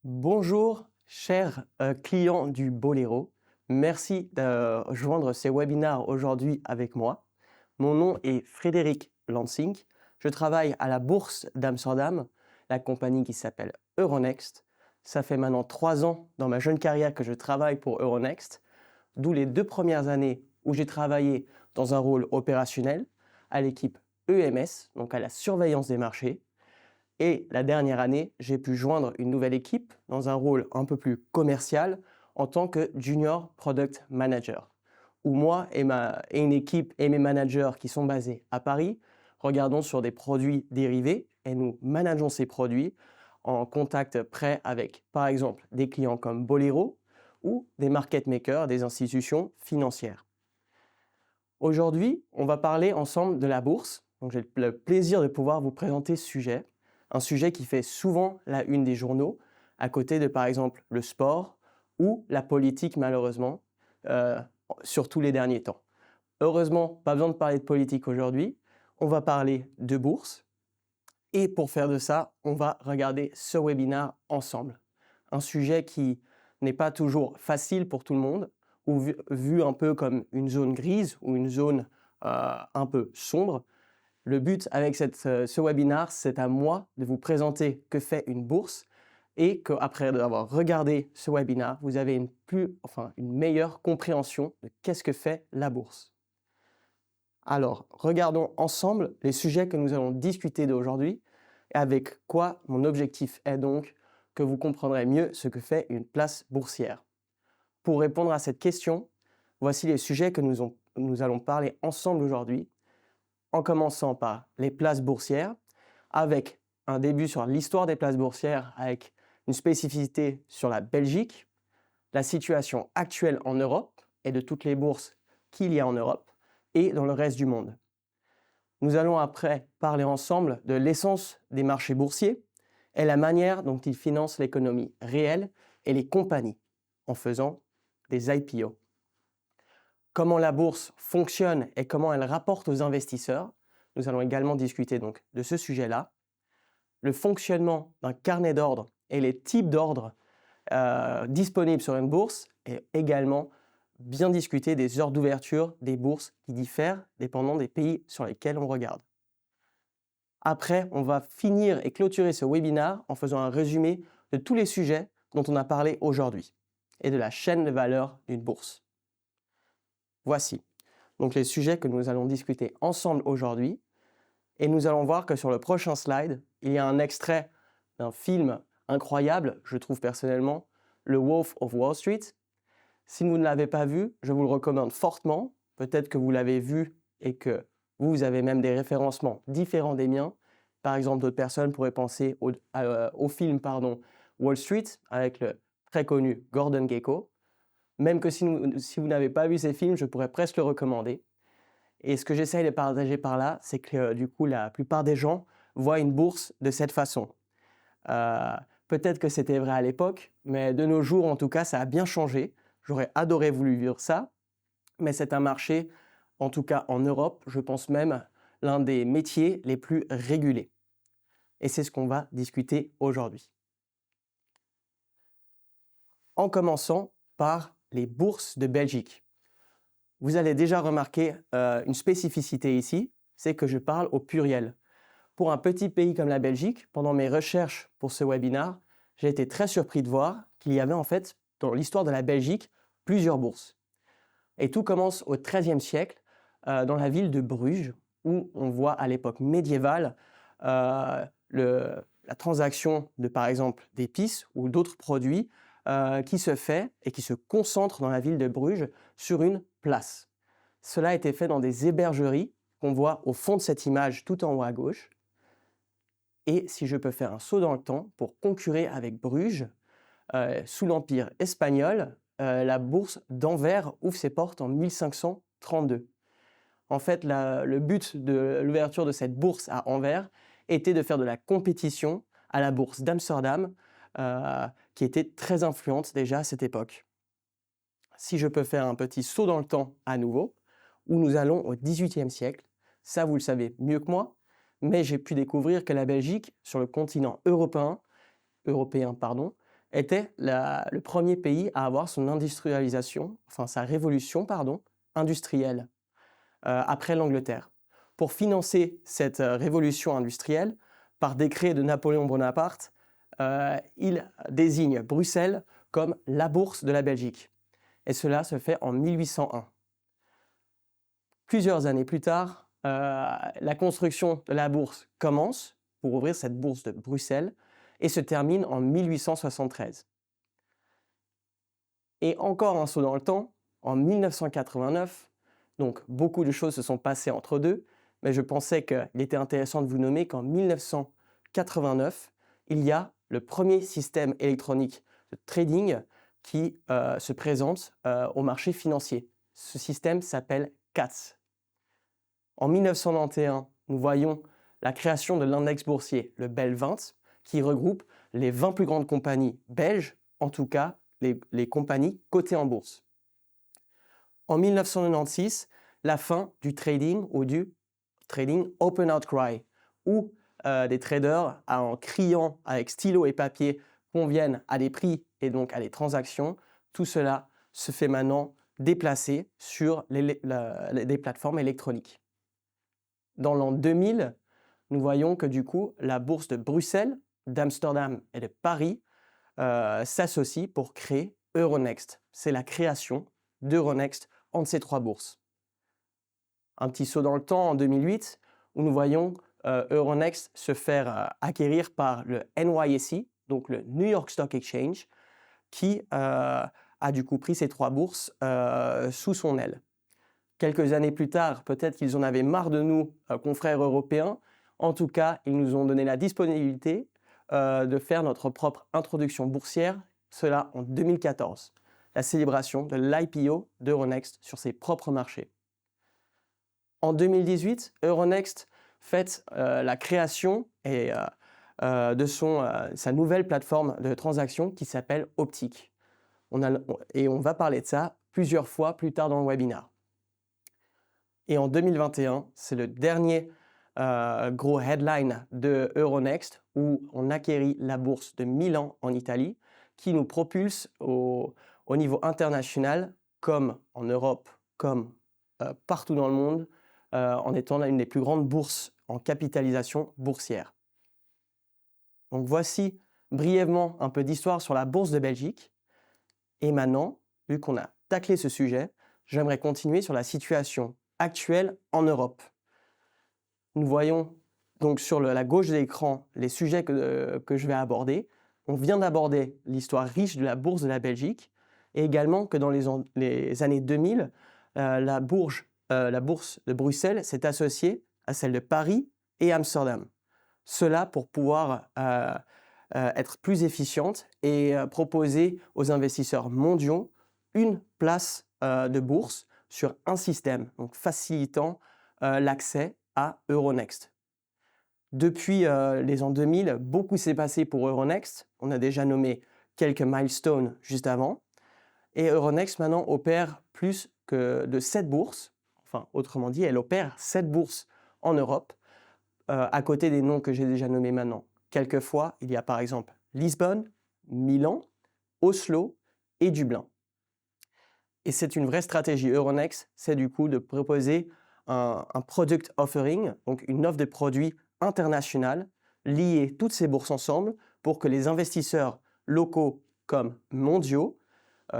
Bonjour, chers clients du Boléro. Merci de joindre ces webinaires aujourd'hui avec moi. Mon nom est Frédéric Lansing. Je travaille à la Bourse d'Amsterdam, la compagnie qui s'appelle Euronext. Ça fait maintenant 3 ans dans ma jeune carrière que je travaille pour Euronext, d'où les 2 premières années où j'ai travaillé dans un rôle opérationnel à l'équipe EMS, donc à la surveillance des marchés. Et la dernière année, j'ai pu joindre une nouvelle équipe dans un rôle un peu plus commercial en tant que Junior Product Manager, où moi et une équipe et mes managers qui sont basés à Paris regardons sur des produits dérivés et nous manageons ces produits en contact près avec, par exemple, des clients comme Bolero ou des market makers, des institutions financières. Aujourd'hui, on va parler ensemble de la bourse. Donc, j'ai le plaisir de pouvoir vous présenter ce sujet, un sujet qui fait souvent la une des journaux, à côté de, par exemple, le sport ou la politique, malheureusement, euh, surtout les derniers temps. Heureusement, pas besoin de parler de politique aujourd'hui. On va parler de bourse. Et pour faire de ça, on va regarder ce webinaire ensemble. Un sujet qui n'est pas toujours facile pour tout le monde, ou vu un peu comme une zone grise ou une zone un peu sombre. Le but avec ce webinaire, c'est à moi de vous présenter que fait une bourse et qu'après avoir regardé ce webinaire, vous avez une meilleure compréhension de qu'est-ce que fait la bourse. Alors, regardons ensemble les sujets que nous allons discuter d'aujourd'hui et avec quoi mon objectif est donc que vous comprendrez mieux ce que fait une place boursière. Pour répondre à cette question, voici les sujets que nous allons parler ensemble aujourd'hui, en commençant par les places boursières, avec un début sur l'histoire des places boursières, avec une spécificité sur la Belgique, la situation actuelle en Europe et de toutes les bourses qu'il y a en Europe et dans le reste du monde. Nous allons après parler ensemble de l'essence des marchés boursiers et la manière dont ils financent l'économie réelle et les compagnies en faisant des IPO. Comment la bourse fonctionne et comment elle rapporte aux investisseurs. Nous allons également discuter donc de ce sujet-là. Le fonctionnement d'un carnet d'ordre et les types d'ordres disponibles sur une bourse et également bien discuter des heures d'ouverture des bourses qui diffèrent dépendant des pays sur lesquels on regarde. Après, on va finir et clôturer ce webinaire en faisant un résumé de tous les sujets dont on a parlé aujourd'hui et de la chaîne de valeur d'une bourse. Voici donc les sujets que nous allons discuter ensemble aujourd'hui et nous allons voir que sur le prochain slide, il y a un extrait d'un film incroyable, je trouve personnellement, Le Wolf of Wall Street. Si vous ne l'avez pas vu, je vous le recommande fortement. Peut-être que vous l'avez vu et que vous avez même des référencements différents des miens. Par exemple, d'autres personnes pourraient penser au film Wall Street avec le très connu Gordon Gekko. Même que si vous n'avez pas vu ces films, je pourrais presque le recommander. Et ce que j'essaye de partager par là, c'est que du coup, la plupart des gens voient une bourse de cette façon. Peut-être que c'était vrai à l'époque, mais de nos jours, en tout cas, ça a bien changé. J'aurais adoré voulu vivre ça, mais c'est un marché, en tout cas en Europe, je pense même l'un des métiers les plus régulés. Et c'est ce qu'on va discuter aujourd'hui. En commençant par les bourses de Belgique. Vous allez déjà remarquer une spécificité ici, c'est que je parle au pluriel. Pour un petit pays comme la Belgique, pendant mes recherches pour ce webinaire, j'ai été très surpris de voir qu'il y avait en fait, dans l'histoire de la Belgique, plusieurs bourses. Et tout commence au XIIIe siècle, dans la ville de Bruges, où on voit à l'époque médiévale la transaction de, par exemple, d'épices ou d'autres produits qui se fait et qui se concentre dans la ville de Bruges sur une place. Cela a été fait dans des hébergeries qu'on voit au fond de cette image tout en haut à gauche. Et si je peux faire un saut dans le temps pour concurrer avec Bruges, sous l'Empire espagnol, la bourse d'Anvers ouvre ses portes en 1532. En fait, le but de l'ouverture de cette bourse à Anvers était de faire de la compétition à la bourse d'Amsterdam, qui était très influente déjà à cette époque. Si je peux faire un petit saut dans le temps à nouveau, où nous allons au XVIIIe siècle, ça vous le savez mieux que moi, mais j'ai pu découvrir que la Belgique, sur le continent européen, était le premier pays à avoir son industrialisation, enfin sa révolution, pardon, industrielle, après l'Angleterre. Pour financer cette révolution industrielle, par décret de Napoléon Bonaparte, il désigne Bruxelles comme la bourse de la Belgique. Et cela se fait en 1801. Plusieurs années plus tard, la construction de la bourse commence pour ouvrir cette bourse de Bruxelles et se termine en 1873. Et encore un saut dans le temps, en 1989, donc beaucoup de choses se sont passées entre deux, mais je pensais qu'il était intéressant de vous nommer qu'en 1989, il y a le premier système électronique de trading qui se présente au marché financier. Ce système s'appelle CATS. En 1991, nous voyons la création de l'index boursier, le BEL 20, qui regroupe les 20 plus grandes compagnies belges, en tout cas les compagnies cotées en bourse. En 1996, la fin du trading ou du trading open outcry, où des traders, en criant avec stylo et papier, conviennent à des prix et donc à des transactions. Tout cela se fait maintenant déplacer sur des plateformes électroniques. Dans l'an 2000, nous voyons que du coup, la bourse de Bruxelles, d'Amsterdam et de Paris s'associent pour créer Euronext. C'est la création d'Euronext entre ces trois bourses. Un petit saut dans le temps en 2008, où nous voyons Euronext se faire acquérir par le NYSE, donc le New York Stock Exchange, qui a du coup pris ces trois bourses sous son aile. Quelques années plus tard, peut-être qu'ils en avaient marre de nous, confrères européens. En tout cas, ils nous ont donné la disponibilité de faire notre propre introduction boursière, cela en 2014, la célébration de l'IPO d'Euronext sur ses propres marchés. En 2018, Euronext fête la création de sa nouvelle plateforme de transaction qui s'appelle Optiq. Et on va parler de ça plusieurs fois plus tard dans le webinaire. Et en 2021, c'est le dernier gros headline de Euronext où on acquérit la bourse de Milan en Italie qui nous propulse au niveau international comme en Europe, comme partout dans le monde, en étant l'une des plus grandes bourses en capitalisation boursière. Donc voici brièvement un peu d'histoire sur la bourse de Belgique. Et maintenant, vu qu'on a taclé ce sujet, j'aimerais continuer sur la situation actuelle en Europe. Nous voyons donc sur la gauche de l'écran les sujets que je vais aborder. On vient d'aborder l'histoire riche de la bourse de la Belgique et également que dans les années 2000, la bourse de Bruxelles s'est associée à celle de Paris et Amsterdam. Cela pour pouvoir être plus efficiente et proposer aux investisseurs mondiaux une place de bourse sur un système, donc facilitant l'accès à Euronext. Depuis les ans 2000, beaucoup s'est passé pour Euronext. On a déjà nommé quelques milestones juste avant. Et Euronext maintenant opère plus que de 7 bourses. Enfin, autrement dit, elle opère 7 bourses en Europe, à côté des noms que j'ai déjà nommés maintenant. Quelquefois, il y a par exemple Lisbonne, Milan, Oslo et Dublin. Et c'est une vraie stratégie Euronext, c'est du coup de proposer un product offering, donc une offre de produits internationale, lier toutes ces bourses ensemble pour que les investisseurs locaux comme mondiaux,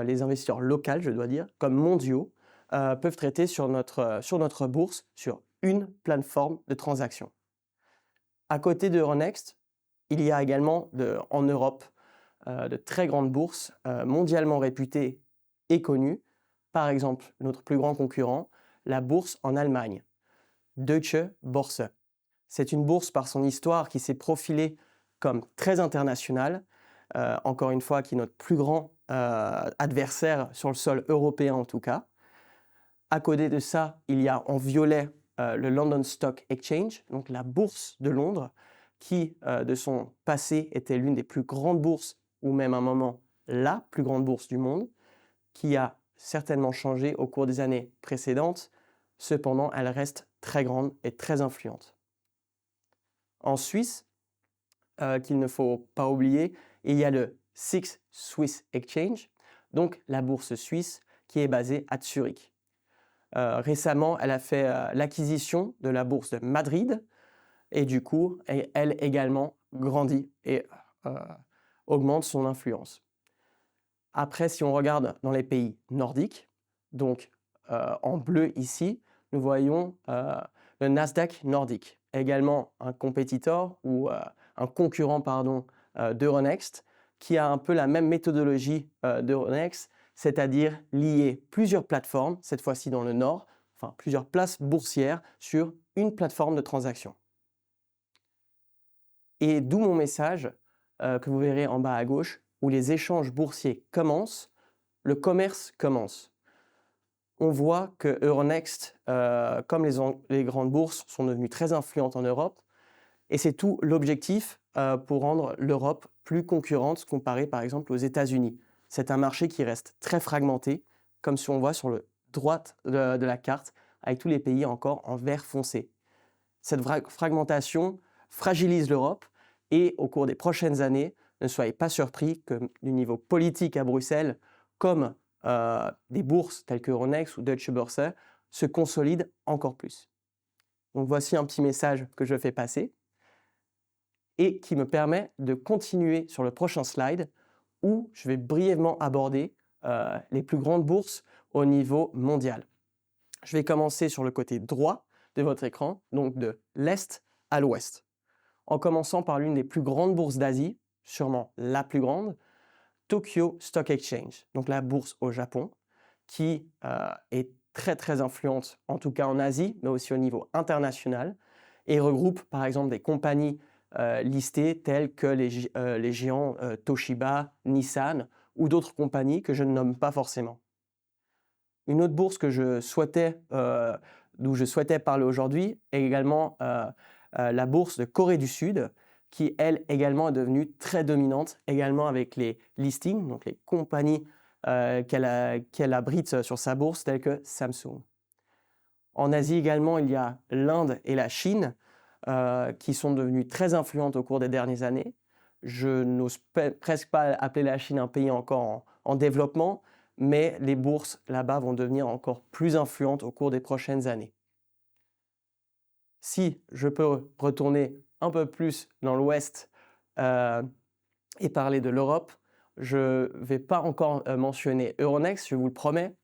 les investisseurs locaux, je dois dire, comme mondiaux, peuvent traiter sur notre bourse sur une plateforme de transaction. À côté de Euronext, il y a également en Europe de très grandes bourses mondialement réputées et connues. Par exemple, notre plus grand concurrent, la bourse en Allemagne, Deutsche Börse. C'est une bourse par son histoire qui s'est profilée comme très internationale, encore une fois qui est notre plus grand adversaire sur le sol européen en tout cas. À côté de ça, il y a en violet le London Stock Exchange, donc la bourse de Londres, qui de son passé était l'une des plus grandes bourses, ou même à un moment la plus grande bourse du monde, qui a certainement changé au cours des années précédentes. Cependant, elle reste très grande et très influente. En Suisse, qu'il ne faut pas oublier, il y a le SIX Swiss Exchange, donc la bourse suisse qui est basée à Zurich. Récemment, elle a fait l'acquisition de la bourse de Madrid et du coup, elle également grandit et augmente son influence. Après, si on regarde dans les pays nordiques, donc en bleu ici, nous voyons le Nasdaq nordique, également un compétiteur ou un concurrent d'Euronext, qui a un peu la même méthodologie d'Euronext, c'est-à-dire lier plusieurs plateformes, cette fois-ci dans le nord, enfin plusieurs places boursières sur une plateforme de transaction. Et d'où mon message que vous verrez en bas à gauche, où les échanges boursiers commencent, le commerce commence. On voit que Euronext, comme les grandes bourses, sont devenues très influentes en Europe, et c'est tout l'objectif pour rendre l'Europe plus concurrente comparée par exemple aux États-Unis. C'est un marché qui reste très fragmenté, comme si on voit sur le droite de la carte, avec tous les pays encore en vert foncé. Cette fragmentation fragilise l'Europe et au cours des prochaines années, ne soyez pas surpris que du niveau politique à Bruxelles, comme des bourses telles que Euronext ou Deutsche Börse, se consolident encore plus. Donc voici un petit message que je fais passer et qui me permet de continuer sur le prochain slide où je vais brièvement aborder les plus grandes bourses au niveau mondial. Je vais commencer sur le côté droit de votre écran, donc de l'est à l'ouest, en commençant par l'une des plus grandes bourses d'Asie, sûrement la plus grande, Tokyo Stock Exchange, donc la bourse au Japon, qui est très influente, en tout cas en Asie, mais aussi au niveau international, et regroupe par exemple des compagnies listées telles que les géants Toshiba, Nissan ou d'autres compagnies que je ne nomme pas forcément. Une autre bourse que d'où je souhaitais parler aujourd'hui est également la bourse de Corée du Sud, qui elle également est devenue très dominante, également avec les listings, donc les compagnies qu'elle abrite sur sa bourse, telles que Samsung. En Asie également, il y a l'Inde et la Chine, qui sont devenues très influentes au cours des dernières années. Je n'ose presque pas appeler la Chine un pays encore en développement, mais les bourses là-bas vont devenir encore plus influentes au cours des prochaines années. Si je peux retourner un peu plus dans l'Ouest et parler de l'Europe, je ne vais pas encore mentionner Euronext, je vous le promets,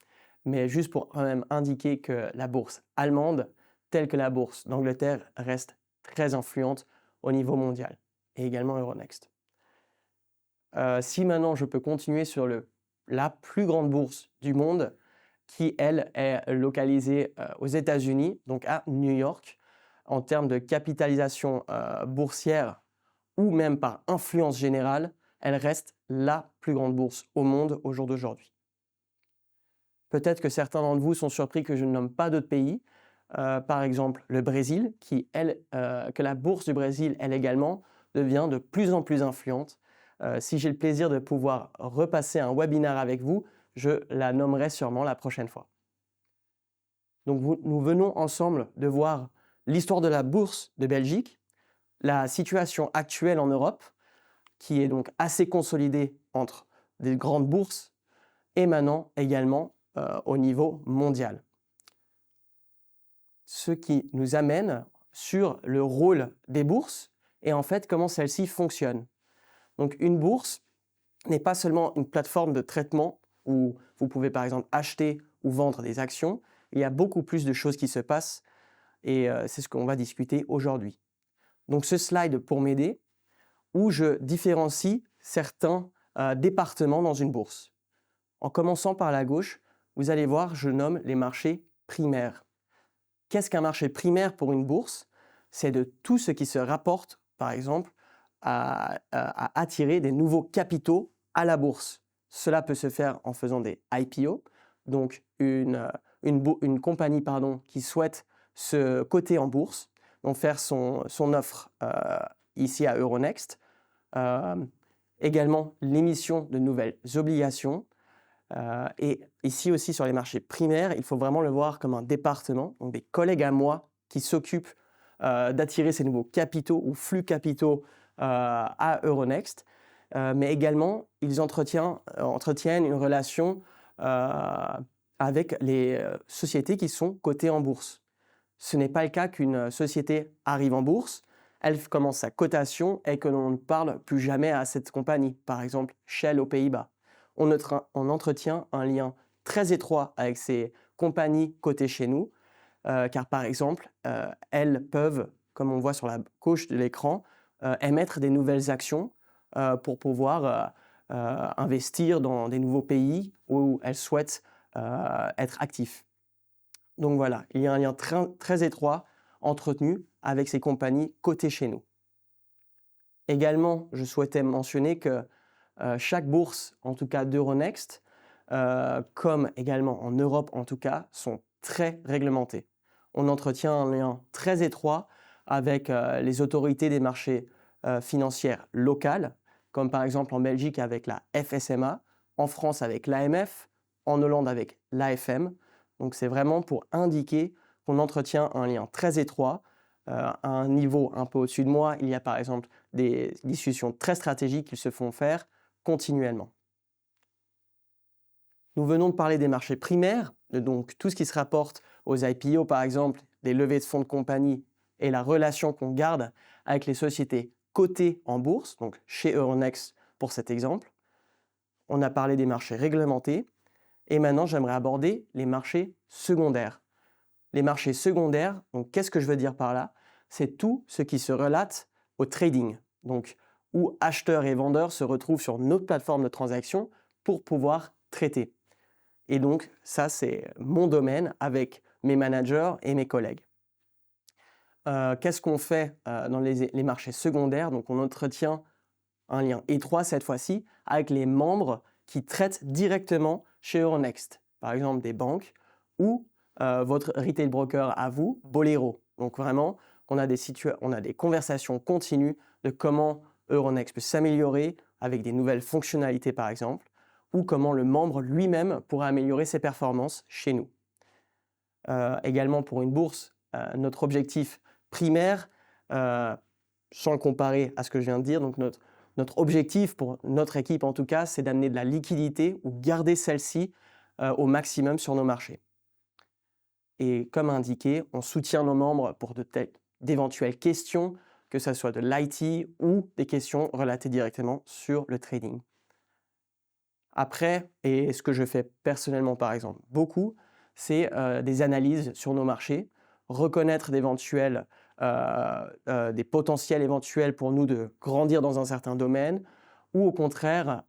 mais juste pour quand même indiquer que la bourse allemande, telle que la bourse d'Angleterre, reste très influente au niveau mondial, et également Euronext. Si maintenant je peux continuer sur la plus grande bourse du monde, qui elle est localisée aux États-Unis, donc à New York, en termes de capitalisation boursière ou même par influence générale, elle reste la plus grande bourse au monde au jour d'aujourd'hui. Peut-être que certains d'entre vous sont surpris que je ne nomme pas d'autres pays, par exemple le Brésil, que la bourse du Brésil, elle également, devient de plus en plus influente. Si j'ai le plaisir de pouvoir repasser un webinaire avec vous, je la nommerai sûrement la prochaine fois. Donc nous venons ensemble de voir l'histoire de la bourse de Belgique, la situation actuelle en Europe, qui est donc assez consolidée entre des grandes bourses, et maintenant également au niveau mondial. Ce qui nous amène sur le rôle des bourses et en fait comment celles-ci fonctionnent. Donc une bourse n'est pas seulement une plateforme de traitement où vous pouvez par exemple acheter ou vendre des actions, il y a beaucoup plus de choses qui se passent et c'est ce qu'on va discuter aujourd'hui. Donc ce slide pour m'aider, où je différencie certains départements dans une bourse. En commençant par la gauche, vous allez voir, je nomme les marchés primaires. Qu'est-ce qu'un marché primaire pour une bourse? C'est de tout ce qui se rapporte, par exemple, à attirer des nouveaux capitaux à la bourse. Cela peut se faire en faisant des IPO, donc une compagnie qui souhaite se coter en bourse, donc faire son offre ici à Euronext. Également l'émission de nouvelles obligations. Et ici aussi sur les marchés primaires, il faut vraiment le voir comme un département, donc des collègues à moi qui s'occupent d'attirer ces nouveaux capitaux ou flux capitaux à Euronext. mais également ils entretiennent une relation avec les sociétés qui sont cotées en bourse. Ce n'est pas le cas qu'une société arrive en bourse, elle commence sa cotation et que l'on ne parle plus jamais à cette compagnie. Par exemple, Shell aux Pays-Bas. On entretient un lien très étroit avec ces compagnies cotées chez nous, car par exemple, elles peuvent, comme on voit sur la gauche de l'écran, émettre des nouvelles actions pour pouvoir investir dans des nouveaux pays où elles souhaitent être actifs. Donc voilà, il y a un lien très étroit entretenu avec ces compagnies cotées chez nous. Également, je souhaitais mentionner que chaque bourse, en tout cas d'Euronext, comme également en Europe en tout cas, sont très réglementées. On entretient un lien très étroit avec les autorités des marchés financières locales, comme par exemple en Belgique avec la FSMA, en France avec l'AMF, en Hollande avec l'AFM. Donc c'est vraiment pour indiquer qu'on entretient un lien très étroit. À un niveau un peu au-dessus de moi, il y a par exemple des discussions très stratégiques qui se font faire continuellement. Nous venons de parler des marchés primaires, donc tout ce qui se rapporte aux IPO par exemple, des levées de fonds de compagnie et la relation qu'on garde avec les sociétés cotées en bourse, donc chez Euronext pour cet exemple. On a parlé des marchés réglementés et maintenant j'aimerais aborder les marchés secondaires. Les marchés secondaires, donc qu'est-ce que je veux dire par là? C'est tout ce qui se relate au trading, donc où acheteurs et vendeurs se retrouvent sur notre plateforme de transaction pour pouvoir traiter. Et donc ça, c'est mon domaine avec mes managers et mes collègues. Qu'est-ce qu'on fait dans les marchés secondaires? Donc on entretient un lien étroit cette fois-ci avec les membres qui traitent directement chez Euronext, par exemple des banques ou votre retail broker à vous, Bolero. Donc vraiment, on a des conversations continues de comment Euronext peut s'améliorer avec des nouvelles fonctionnalités par exemple, ou comment le membre lui-même pourra améliorer ses performances chez nous. Également pour une bourse, notre objectif primaire, sans le comparer à ce que je viens de dire, donc notre objectif pour notre équipe en tout cas, c'est d'amener de la liquidité ou garder celle-ci au maximum sur nos marchés. Et comme indiqué, on soutient nos membres pour d'éventuelles questions, que ce soit de l'IT ou des questions relatées directement sur le trading. Après, et ce que je fais personnellement par exemple beaucoup, c'est des analyses sur nos marchés, reconnaître des potentiels éventuels pour nous de grandir dans un certain domaine, ou au contraire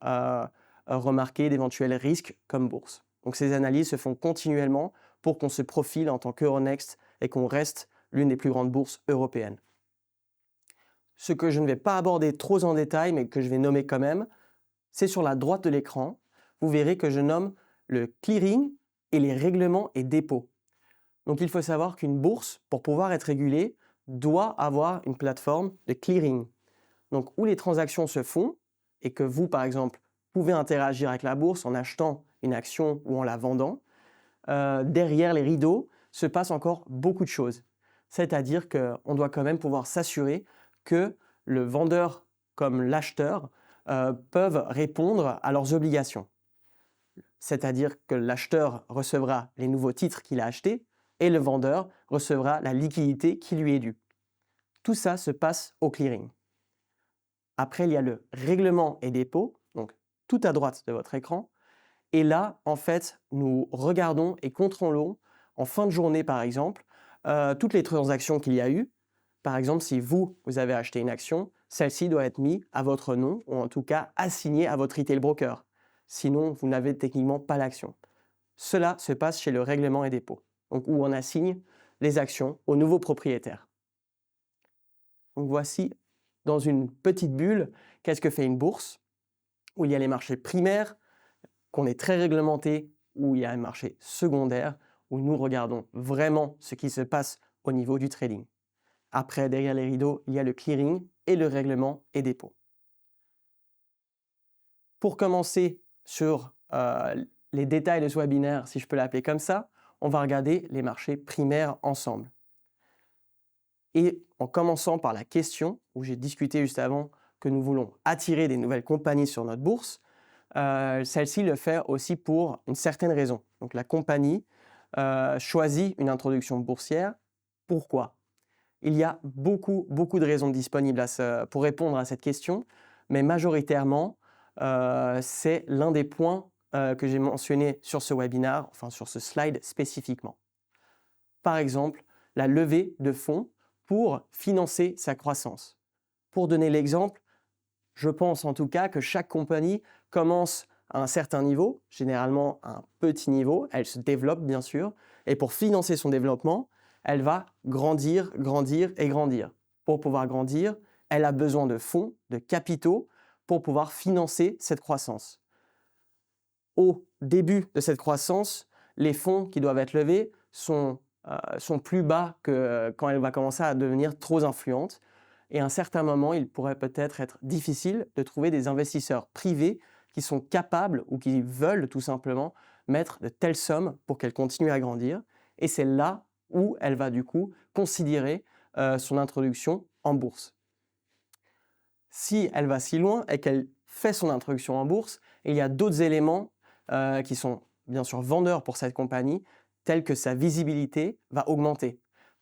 remarquer d'éventuels risques comme bourse. Donc ces analyses se font continuellement pour qu'on se profile en tant qu'Euronext et qu'on reste l'une des plus grandes bourses européennes. Ce que je ne vais pas aborder trop en détail, mais que je vais nommer quand même, c'est sur la droite de l'écran. Vous verrez que je nomme le clearing et les règlements et dépôts. Donc il faut savoir qu'une bourse, pour pouvoir être régulée, doit avoir une plateforme de clearing. Donc où les transactions se font et que vous, par exemple, pouvez interagir avec la bourse en achetant une action ou en la vendant, derrière les rideaux se passe encore beaucoup de choses. C'est-à-dire qu'on doit quand même pouvoir s'assurer que le vendeur comme l'acheteur peuvent répondre à leurs obligations. C'est-à-dire que l'acheteur recevra les nouveaux titres qu'il a achetés et le vendeur recevra la liquidité qui lui est due. Tout ça se passe au clearing. Après, il y a le règlement et dépôt, donc tout à droite de votre écran. Et là, en fait, nous regardons et contrôlons en fin de journée, par exemple, toutes les transactions qu'il y a eu. Par exemple, si vous avez acheté une action, celle-ci doit être mise à votre nom ou en tout cas assignée à votre retail broker. Sinon, vous n'avez techniquement pas l'action. Cela se passe chez le règlement et dépôt, donc où on assigne les actions aux nouveaux propriétaires. Donc voici, dans une petite bulle, qu'est-ce que fait une bourse, où il y a les marchés primaires, qu'on est très réglementé, où il y a un marché secondaire, où nous regardons vraiment ce qui se passe au niveau du trading. Après, derrière les rideaux, il y a le clearing et le règlement et dépôt. Pour commencer sur les détails de ce webinaire, si je peux l'appeler comme ça, on va regarder les marchés primaires ensemble. Et en commençant par la question, où j'ai discuté juste avant que nous voulons attirer des nouvelles compagnies sur notre bourse, celle-ci le fait aussi pour une certaine raison. Donc la compagnie choisit une introduction boursière. Pourquoi? Il y a beaucoup de raisons disponibles pour répondre à cette question, mais majoritairement, c'est l'un des points que j'ai mentionné sur ce webinaire, enfin sur ce slide spécifiquement. Par exemple, la levée de fonds pour financer sa croissance. Pour donner l'exemple, je pense en tout cas que chaque compagnie commence à un certain niveau, généralement à un petit niveau, elle se développe bien sûr, et pour financer son développement, elle va grandir. Pour pouvoir grandir, elle a besoin de fonds, de capitaux, pour pouvoir financer cette croissance. Au début de cette croissance, les fonds qui doivent être levés sont plus bas que quand elle va commencer à devenir trop influente. Et à un certain moment, il pourrait peut-être être difficile de trouver des investisseurs privés qui sont capables ou qui veulent tout simplement mettre de telles sommes pour qu'elle continue à grandir. Et c'est là où elle va du coup considérer son introduction en bourse. Si elle va si loin et qu'elle fait son introduction en bourse, il y a d'autres éléments qui sont bien sûr vendeurs pour cette compagnie, tels que sa visibilité va augmenter.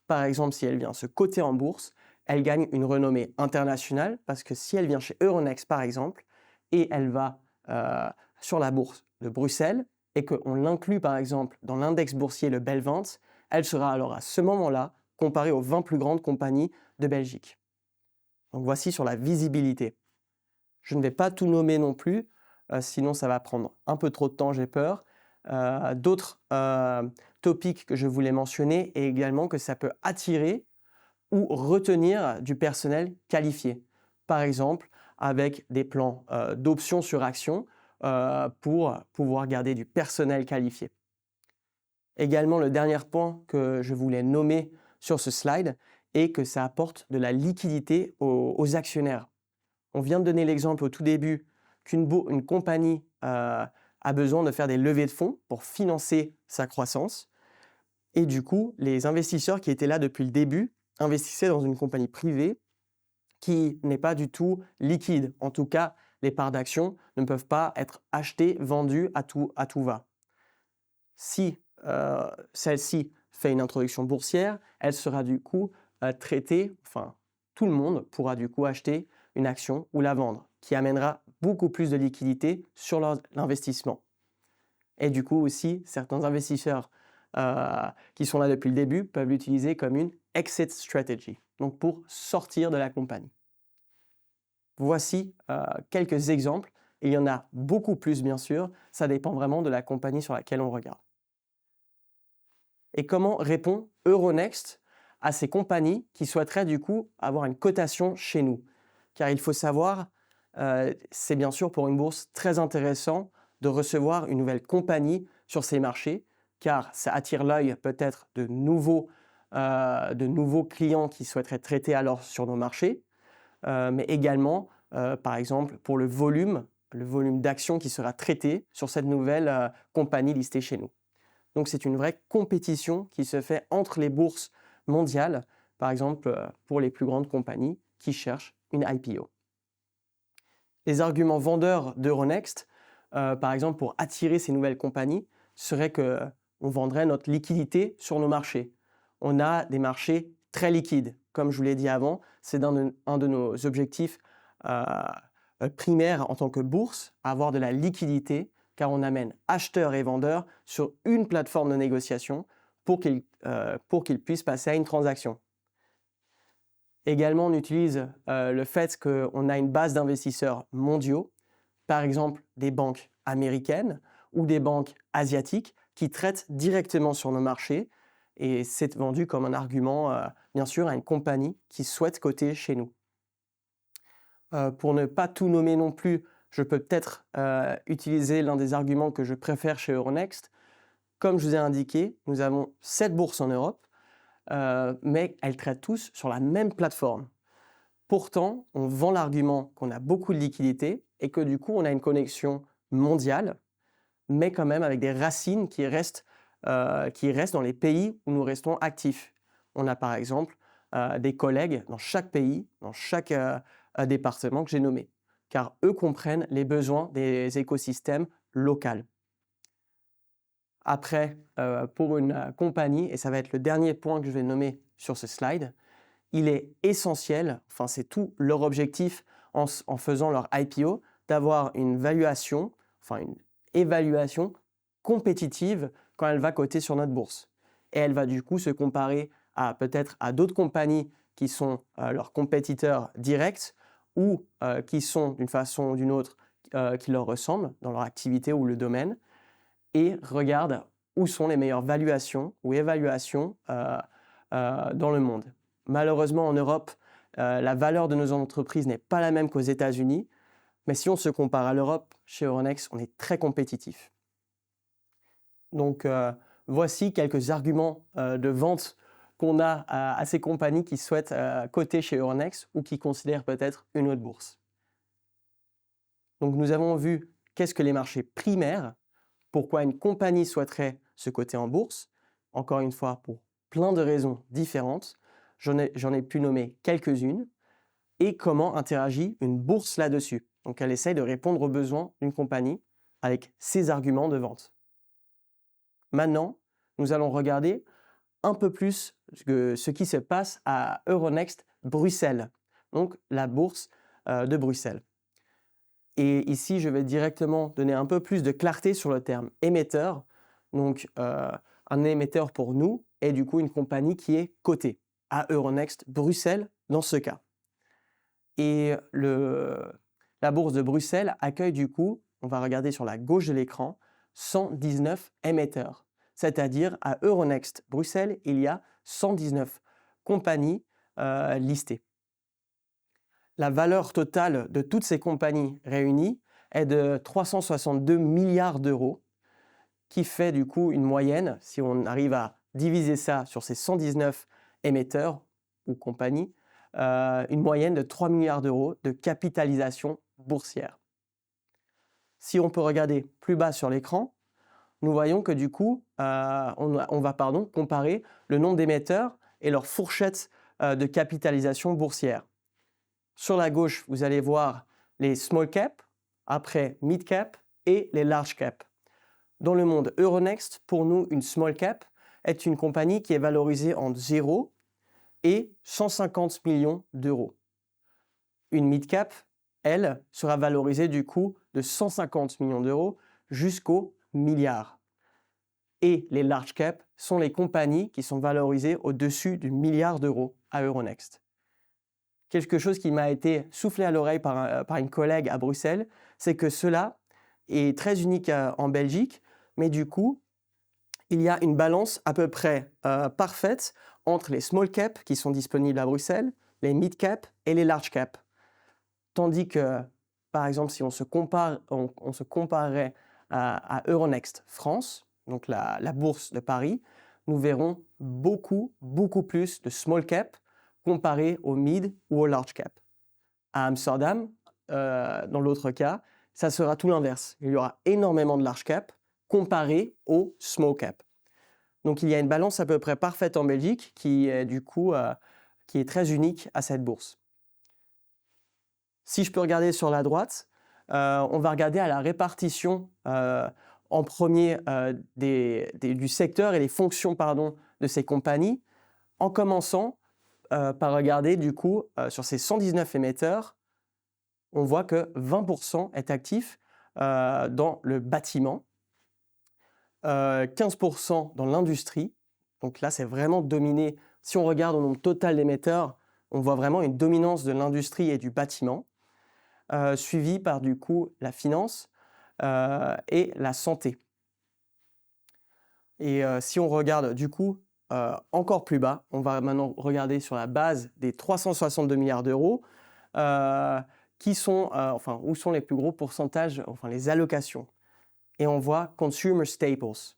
Par exemple, si elle vient se coter en bourse, elle gagne une renommée internationale parce que si elle vient chez Euronext par exemple et elle va sur la bourse de Bruxelles et qu'on l'inclut par exemple dans l'index boursier le BEL 20, elle sera alors à ce moment-là comparée aux 20 plus grandes compagnies de Belgique. Donc voici sur la visibilité. Je ne vais pas tout nommer non plus, sinon ça va prendre un peu trop de temps, j'ai peur. D'autres topics que je voulais mentionner et également que ça peut attirer ou retenir du personnel qualifié. Par exemple, avec des plans d'options sur actions pour pouvoir garder du personnel qualifié. Également, le dernier point que je voulais nommer sur ce slide est que ça apporte de la liquidité aux actionnaires. On vient de donner l'exemple au tout début qu'une compagnie a besoin de faire des levées de fonds pour financer sa croissance. Et du coup, les investisseurs qui étaient là depuis le début investissaient dans une compagnie privée qui n'est pas du tout liquide. En tout cas, les parts d'actions ne peuvent pas être achetées, vendues à tout va. Si celle-ci fait une introduction boursière, elle sera du coup traitée, enfin tout le monde pourra du coup acheter une action ou la vendre, qui amènera beaucoup plus de liquidité sur l'investissement. Et du coup aussi, certains investisseurs qui sont là depuis le début peuvent l'utiliser comme une exit strategy, donc pour sortir de la compagnie. Voici quelques exemples. Il y en a beaucoup plus bien sûr, ça dépend vraiment de la compagnie sur laquelle on regarde. Et comment répond Euronext à ces compagnies qui souhaiteraient du coup avoir une cotation chez nous? Car il faut savoir, c'est bien sûr pour une bourse très intéressant de recevoir une nouvelle compagnie sur ces marchés, car ça attire l'œil peut-être de nouveaux clients qui souhaiteraient traiter alors sur nos marchés, mais également, par exemple, pour le volume d'actions qui sera traité sur cette nouvelle compagnie listée chez nous. Donc c'est une vraie compétition qui se fait entre les bourses mondiales, par exemple pour les plus grandes compagnies qui cherchent une IPO. Les arguments vendeurs d'Euronext, par exemple pour attirer ces nouvelles compagnies, seraient qu'on vendrait notre liquidité sur nos marchés. On a des marchés très liquides. Comme je vous l'ai dit avant, c'est un de nos objectifs primaires en tant que bourse, avoir de la liquidité, car on amène acheteurs et vendeurs sur une plateforme de négociation pour qu'ils puissent passer à une transaction. Également, on utilise le fait qu'on a une base d'investisseurs mondiaux, par exemple des banques américaines ou des banques asiatiques qui traitent directement sur nos marchés, et c'est vendu comme un argument, bien sûr, à une compagnie qui souhaite coter chez nous. Pour ne pas tout nommer non plus, je peux peut-être utiliser l'un des arguments que je préfère chez Euronext. Comme je vous ai indiqué, nous avons 7 bourses en Europe, mais elles traitent tous sur la même plateforme. Pourtant, on vend l'argument qu'on a beaucoup de liquidités et que du coup, on a une connexion mondiale, mais quand même avec des racines qui restent dans les pays où nous restons actifs. On a par exemple des collègues dans chaque pays, dans chaque départements que j'ai nommés, car eux comprennent les besoins des écosystèmes locaux. Après, pour une compagnie, et ça va être le dernier point que je vais nommer sur ce slide, il est essentiel, enfin c'est tout leur objectif en faisant leur IPO, d'avoir une valuation, enfin une évaluation compétitive quand elle va coter sur notre bourse. Et elle va du coup se comparer à peut-être à d'autres compagnies qui sont leurs compétiteurs directs ou qui sont d'une façon ou d'une autre qui leur ressemblent dans leur activité ou le domaine, et regarde où sont les meilleures valuations ou évaluations dans le monde. Malheureusement, en Europe, la valeur de nos entreprises n'est pas la même qu'aux États-Unis, mais si on se compare à l'Europe, chez Euronext, on est très compétitif. Donc, voici quelques arguments de vente qu'on a à ces compagnies qui souhaitent coter chez Euronext ou qui considèrent peut-être une autre bourse. Donc, nous avons vu qu'est-ce que les marchés primaires, pourquoi une compagnie souhaiterait se coter en bourse, encore une fois pour plein de raisons différentes. J'en ai pu nommer quelques-unes, et comment interagit une bourse là-dessus. Donc elle essaye de répondre aux besoins d'une compagnie avec ses arguments de vente. Maintenant, nous allons regarder un peu plus ce qui se passe à Euronext Bruxelles, donc la bourse de Bruxelles. Et ici, je vais directement donner un peu plus de clarté sur le terme émetteur. Donc, un émetteur pour nous est du coup une compagnie qui est cotée à Euronext Bruxelles dans ce cas. Et la bourse de Bruxelles accueille du coup, on va regarder sur la gauche de l'écran, 119 émetteurs. C'est-à-dire à Euronext Bruxelles, il y a 119 compagnies listées. La valeur totale de toutes ces compagnies réunies est de 362 milliards d'euros, qui fait du coup une moyenne, si on arrive à diviser ça sur ces 119 émetteurs ou compagnies, une moyenne de 3 milliards d'euros de capitalisation boursière. Si on peut regarder plus bas sur l'écran, nous voyons que du coup, on va comparer le nombre d'émetteurs et leur fourchette de capitalisation boursière. Sur la gauche, vous allez voir les small cap, après mid cap et les large cap. Dans le monde Euronext, pour nous, une small cap est une compagnie qui est valorisée entre 0 et 150 millions d'euros. Une mid cap, elle, sera valorisée du coup de 150 millions d'euros jusqu'au milliard. Et les large cap sont les compagnies qui sont valorisées au-dessus du milliard d'euros à Euronext. Quelque chose qui m'a été soufflé à l'oreille par une collègue à Bruxelles, c'est que cela est très unique en Belgique, mais du coup, il y a une balance à peu près parfaite entre les small cap qui sont disponibles à Bruxelles, les mid cap et les large cap. Tandis que, par exemple, si on se comparerait à Euronext France, donc la bourse de Paris, nous verrons beaucoup plus de small cap comparé au mid ou au large cap. À Amsterdam, dans l'autre cas, ça sera tout l'inverse. Il y aura énormément de large cap comparé au small cap. Donc il y a une balance à peu près parfaite en Belgique qui est du coup qui est très unique à cette bourse. Si je peux regarder sur la droite, on va regarder à la répartition en premier du secteur et les fonctions de ces compagnies, en commençant par regarder du coup sur ces 119 émetteurs, on voit que 20% est actif dans le bâtiment, 15% dans l'industrie. Donc là, c'est vraiment dominé. Si on regarde au nombre total d'émetteurs, on voit vraiment une dominance de l'industrie et du bâtiment, suivi par du coup la finance et la santé. Et si on regarde du coup encore plus bas, on va maintenant regarder sur la base des 362 milliards d'euros, où sont les plus gros pourcentages, enfin les allocations. Et on voit Consumer Staples.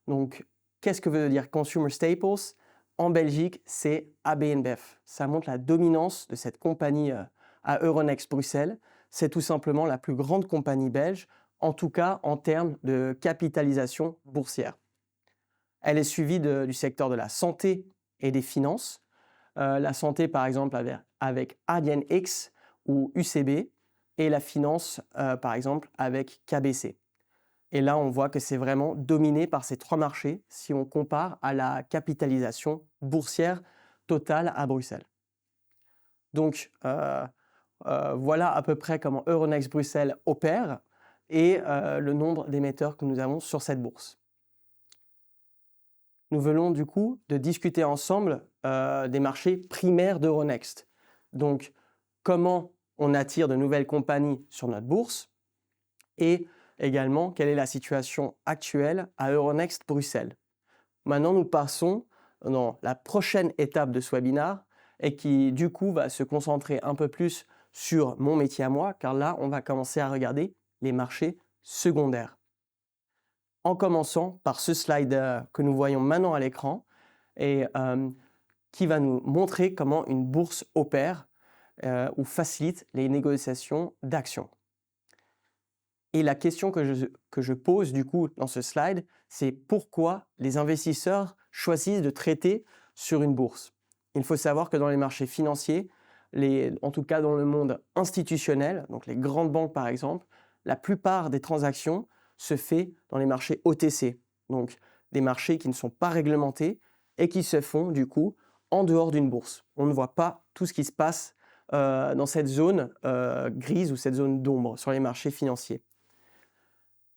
Donc, qu'est-ce que veut dire Consumer Staples? En Belgique, c'est AB InBev. Ça montre la dominance de cette compagnie à Euronext Bruxelles. C'est tout simplement la plus grande compagnie belge, en tout cas en termes de capitalisation boursière. Elle est suivie du secteur de la santé et des finances. La santé, par exemple, avec ADNX ou UCB et la finance, par exemple, avec KBC. Et là, on voit que c'est vraiment dominé par ces 3 marchés si on compare à la capitalisation boursière totale à Bruxelles. Donc, voilà à peu près comment Euronext Bruxelles opère et le nombre d'émetteurs que nous avons sur cette bourse. Nous venons du coup de discuter ensemble des marchés primaires d'Euronext. Donc, comment on attire de nouvelles compagnies sur notre bourse et également quelle est la situation actuelle à Euronext Bruxelles. Maintenant, nous passons dans la prochaine étape de ce webinaire et qui du coup va se concentrer un peu plus sur mon métier à moi, car là, on va commencer à regarder les marchés secondaires. En commençant par ce slide que nous voyons maintenant à l'écran et qui va nous montrer comment une bourse opère ou facilite les négociations d'actions. Et la question que je pose du coup dans ce slide, c'est pourquoi les investisseurs choisissent de traiter sur une bourse. Il faut savoir que dans les marchés financiers, en tout cas dans le monde institutionnel, donc les grandes banques par exemple, la plupart des transactions se fait dans les marchés OTC, donc des marchés qui ne sont pas réglementés et qui se font du coup en dehors d'une bourse. On ne voit pas tout ce qui se passe dans cette zone grise ou cette zone d'ombre sur les marchés financiers.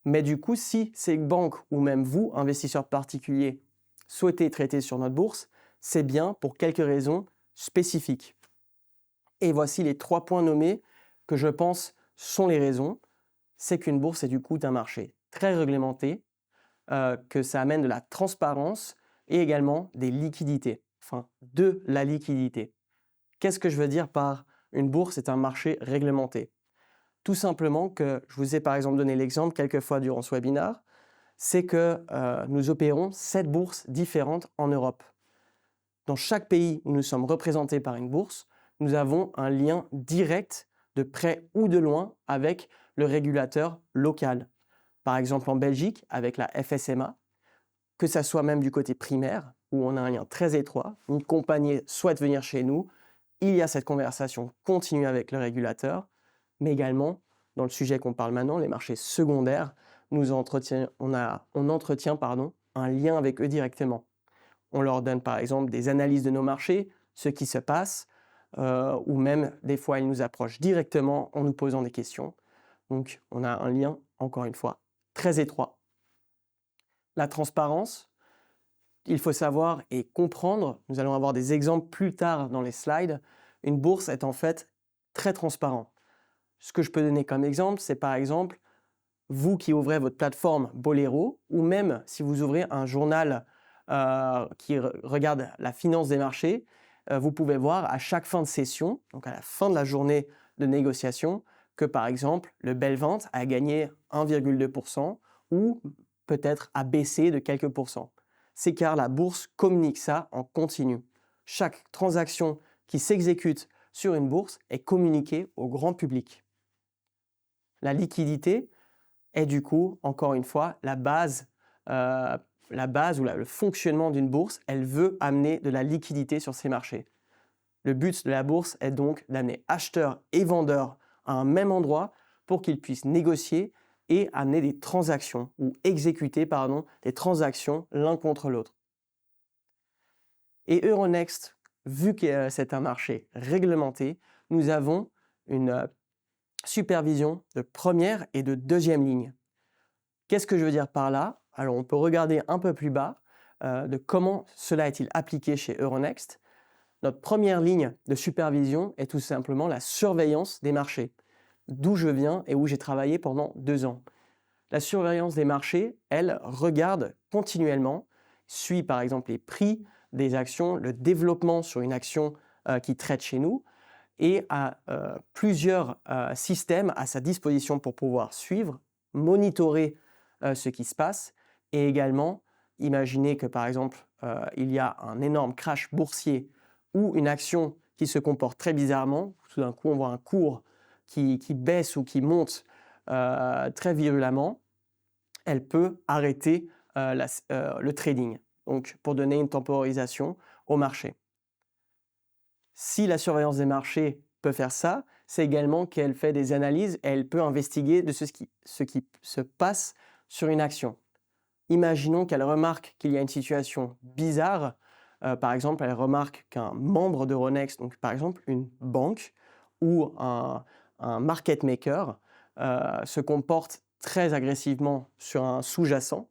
Mais du coup, si ces banques ou même vous, investisseurs particuliers, souhaitez traiter sur notre bourse, c'est bien pour quelques raisons spécifiques. Et voici les 3 points nommés que je pense sont les raisons. C'est qu'une bourse est du coup un marché très réglementé, que ça amène de la transparence et également des liquidités, enfin de la liquidité. Qu'est-ce que je veux dire par une bourse est un marché réglementé? Tout simplement que, je vous ai par exemple donné l'exemple quelques fois durant ce webinaire, c'est que nous opérons 7 bourses différentes en Europe. Dans chaque pays où nous sommes représentés par une bourse, nous avons un lien direct de près ou de loin avec le régulateur local. Par exemple en Belgique avec la FSMA, que ça soit même du côté primaire, où on a un lien très étroit, une compagnie souhaite venir chez nous, il y a cette conversation continue avec le régulateur, mais également, dans le sujet qu'on parle maintenant, les marchés secondaires, on entretient un lien avec eux directement. On leur donne par exemple des analyses de nos marchés, ce qui se passe, ou même des fois ils nous approchent directement en nous posant des questions. Donc on a un lien, encore une fois, très étroit. La transparence, il faut savoir et comprendre, nous allons avoir des exemples plus tard dans les slides, une bourse est en fait très transparent. Ce que je peux donner comme exemple, c'est par exemple, vous qui ouvrez votre plateforme Bolero, ou même si vous ouvrez un journal qui regarde la finance des marchés, vous pouvez voir à chaque fin de session, donc à la fin de la journée de négociation, que par exemple, le Belvent a gagné 1,2% ou peut-être a baissé de quelques pourcents. C'est car la bourse communique ça en continu. Chaque transaction qui s'exécute sur une bourse est communiquée au grand public. La liquidité est du coup, encore une fois, la base ou le fonctionnement d'une bourse. Elle veut amener de la liquidité sur ces marchés. Le but de la bourse est donc d'amener acheteurs et vendeurs à un même endroit pour qu'ils puissent négocier et amener des transactions ou exécuter des transactions l'un contre l'autre. Et Euronext, vu que c'est un marché réglementé, nous avons une supervision de première et de deuxième ligne. Qu'est-ce que je veux dire par là? Alors on peut regarder un peu plus bas de comment cela est-il appliqué chez Euronext. Notre première ligne de supervision est tout simplement la surveillance des marchés, d'où je viens et où j'ai travaillé pendant 2 ans. La surveillance des marchés, elle regarde continuellement, suit par exemple les prix des actions, le développement sur une action qui traite chez nous et a plusieurs systèmes à sa disposition pour pouvoir suivre, monitorer ce qui se passe et également imaginer que par exemple il y a un énorme crash boursier ou une action qui se comporte très bizarrement, tout d'un coup on voit un cours qui baisse ou qui monte très virulemment, elle peut arrêter le trading, donc pour donner une temporisation au marché. Si la surveillance des marchés peut faire ça, c'est également qu'elle fait des analyses et elle peut investiguer de ce qui se passe sur une action. Imaginons qu'elle remarque qu'il y a une situation bizarre. Par exemple, elle remarque qu'un membre d'Euronext, donc par exemple une banque ou un market maker, se comporte très agressivement sur un sous-jacent.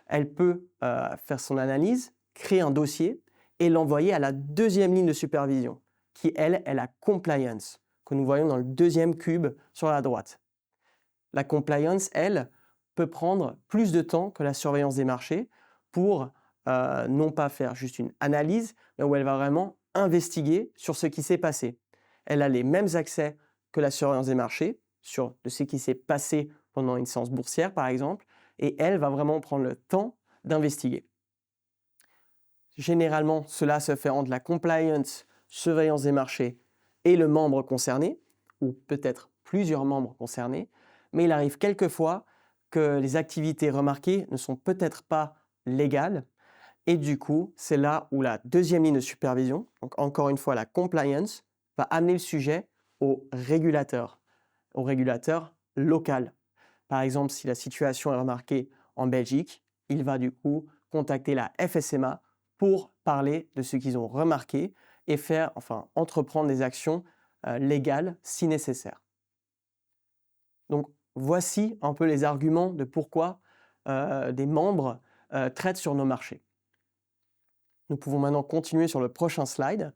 Elle peut faire son analyse, créer un dossier et l'envoyer à la deuxième ligne de supervision, qui elle est la compliance, que nous voyons dans le deuxième cube sur la droite. La compliance, elle, peut prendre plus de temps que la surveillance des marchés pour non pas faire juste une analyse, mais où elle va vraiment investiguer sur ce qui s'est passé. Elle a les mêmes accès que la surveillance des marchés sur de ce qui s'est passé pendant une séance boursière, par exemple, et elle va vraiment prendre le temps d'investiguer. Généralement, cela se fait entre la compliance, surveillance des marchés et le membre concerné, ou peut-être plusieurs membres concernés, mais il arrive quelquefois que les activités remarquées ne sont peut-être pas légales, et du coup, c'est là où la deuxième ligne de supervision, donc encore une fois la compliance, va amener le sujet au régulateur local. Par exemple, si la situation est remarquée en Belgique, il va du coup contacter la FSMA pour parler de ce qu'ils ont remarqué et entreprendre des actions légales si nécessaire. Donc, voici un peu les arguments de pourquoi des membres traitent sur nos marchés. Nous pouvons maintenant continuer sur le prochain slide.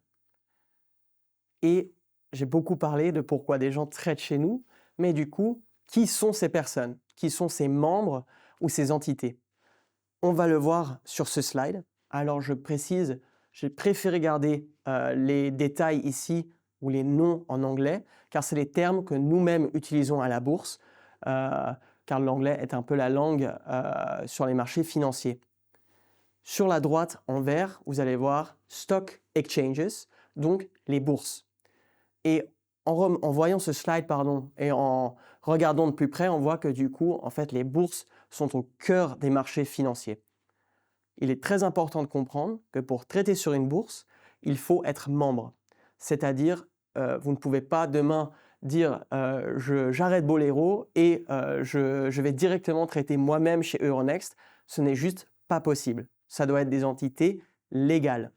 Et j'ai beaucoup parlé de pourquoi des gens traitent chez nous, mais du coup, qui sont ces personnes? Qui sont ces membres ou ces entités? On va le voir sur ce slide. Alors je précise, j'ai préféré garder les détails ici ou les noms en anglais, car c'est les termes que nous-mêmes utilisons à la bourse, car l'anglais est un peu la langue sur les marchés financiers. Sur la droite, en vert, vous allez voir Stock Exchanges, donc les bourses. Et en voyant ce slide, et en regardant de plus près, on voit que du coup, en fait, les bourses sont au cœur des marchés financiers. Il est très important de comprendre que pour traiter sur une bourse, il faut être membre. C'est-à-dire, vous ne pouvez pas demain dire j'arrête Bolero et je vais directement traiter moi-même chez Euronext. Ce n'est juste pas possible. Ça doit être des entités légales.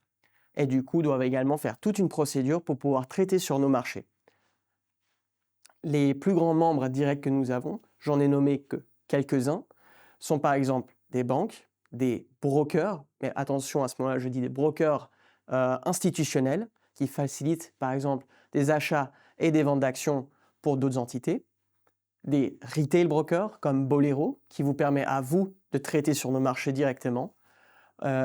Et du coup, doivent également faire toute une procédure pour pouvoir traiter sur nos marchés. Les plus grands membres directs que nous avons, j'en ai nommé que quelques-uns, sont par exemple des banques, des brokers, mais attention à ce moment-là, je dis des brokers institutionnels qui facilitent par exemple des achats et des ventes d'actions pour d'autres entités, des retail brokers comme Bolero qui vous permet à vous de traiter sur nos marchés directement,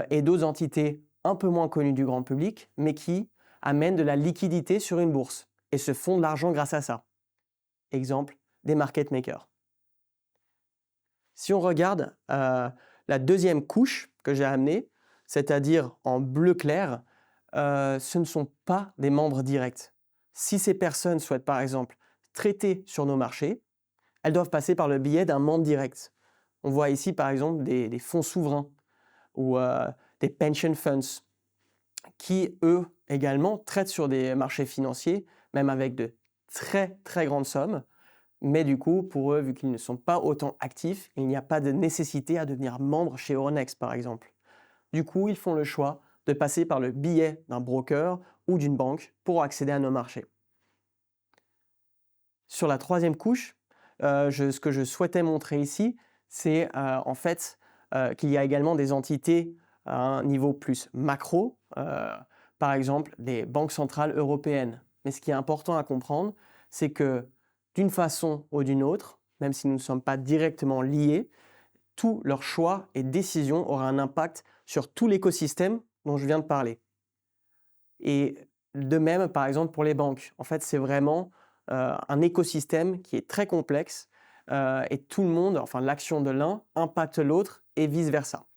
et d'autres entités un peu moins connues du grand public, mais qui amènent de la liquidité sur une bourse et se font de l'argent grâce à ça. Exemple, des market makers. Si on regarde la deuxième couche que j'ai amenée, c'est-à-dire en bleu clair, ce ne sont pas des membres directs. Si ces personnes souhaitent par exemple traiter sur nos marchés, elles doivent passer par le biais d'un membre direct. On voit ici par exemple des fonds souverains ou des pension funds qui, eux, également traitent sur des marchés financiers, même avec de très très grandes sommes. Mais du coup, pour eux, vu qu'ils ne sont pas autant actifs, il n'y a pas de nécessité à devenir membre chez Euronext, par exemple. Du coup, ils font le choix de passer par le biais d'un broker ou d'une banque pour accéder à nos marchés. Sur la troisième couche, ce que je souhaitais montrer ici, c'est qu'il y a également des entités à un niveau plus macro, par exemple des banques centrales européennes. Mais ce qui est important à comprendre, c'est que d'une façon ou d'une autre, même si nous ne sommes pas directement liés, tous leurs choix et décisions auront un impact sur tout l'écosystème dont je viens de parler. Et de même, par exemple, pour les banques. En fait, c'est vraiment un écosystème qui est très complexe et tout le monde, enfin l'action de l'un impacte l'autre et vice-versa.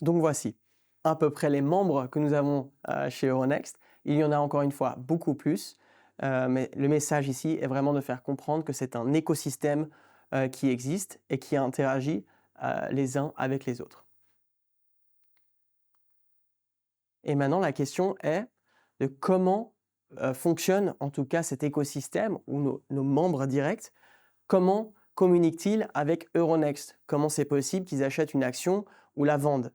Donc voici à peu près les membres que nous avons chez Euronext. Il y en a encore une fois beaucoup plus, mais le message ici est vraiment de faire comprendre que c'est un écosystème qui existe et qui interagit les uns avec les autres. Et maintenant, la question est de comment fonctionne en tout cas cet écosystème ou nos membres directs? Comment communiquent-ils avec Euronext? Comment c'est possible qu'ils achètent une action ou la vendent?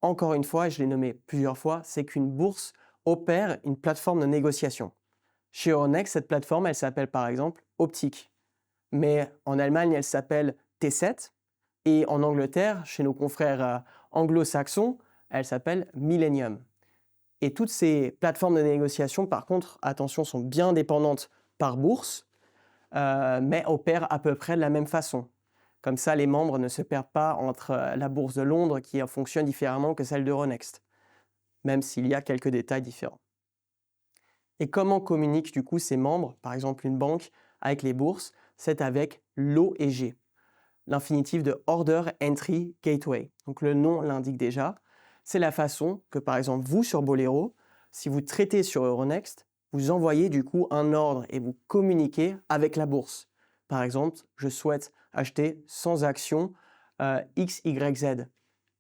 Encore une fois, et je l'ai nommé plusieurs fois, c'est qu'une bourse opère une plateforme de négociation. Chez Euronext, cette plateforme, elle s'appelle par exemple Optiq. Mais en Allemagne, elle s'appelle T7. Et en Angleterre, chez nos confrères anglo-saxons, elle s'appelle Millennium. Et toutes ces plateformes de négociation, par contre, attention, sont bien dépendantes par bourse, mais opèrent à peu près de la même façon. Comme ça, les membres ne se perdent pas entre la bourse de Londres qui fonctionne différemment que celle d'Euronext, même s'il y a quelques détails différents. Et comment communiquent du coup ces membres, par exemple une banque, avec les bourses? C'est avec l'OEG, l'infinitif de Order Entry Gateway. Donc le nom l'indique déjà. C'est la façon que, par exemple, vous sur Bolero, si vous traitez sur Euronext, vous envoyez du coup un ordre et vous communiquez avec la bourse. Par exemple, je souhaite acheter 100 actions XYZ.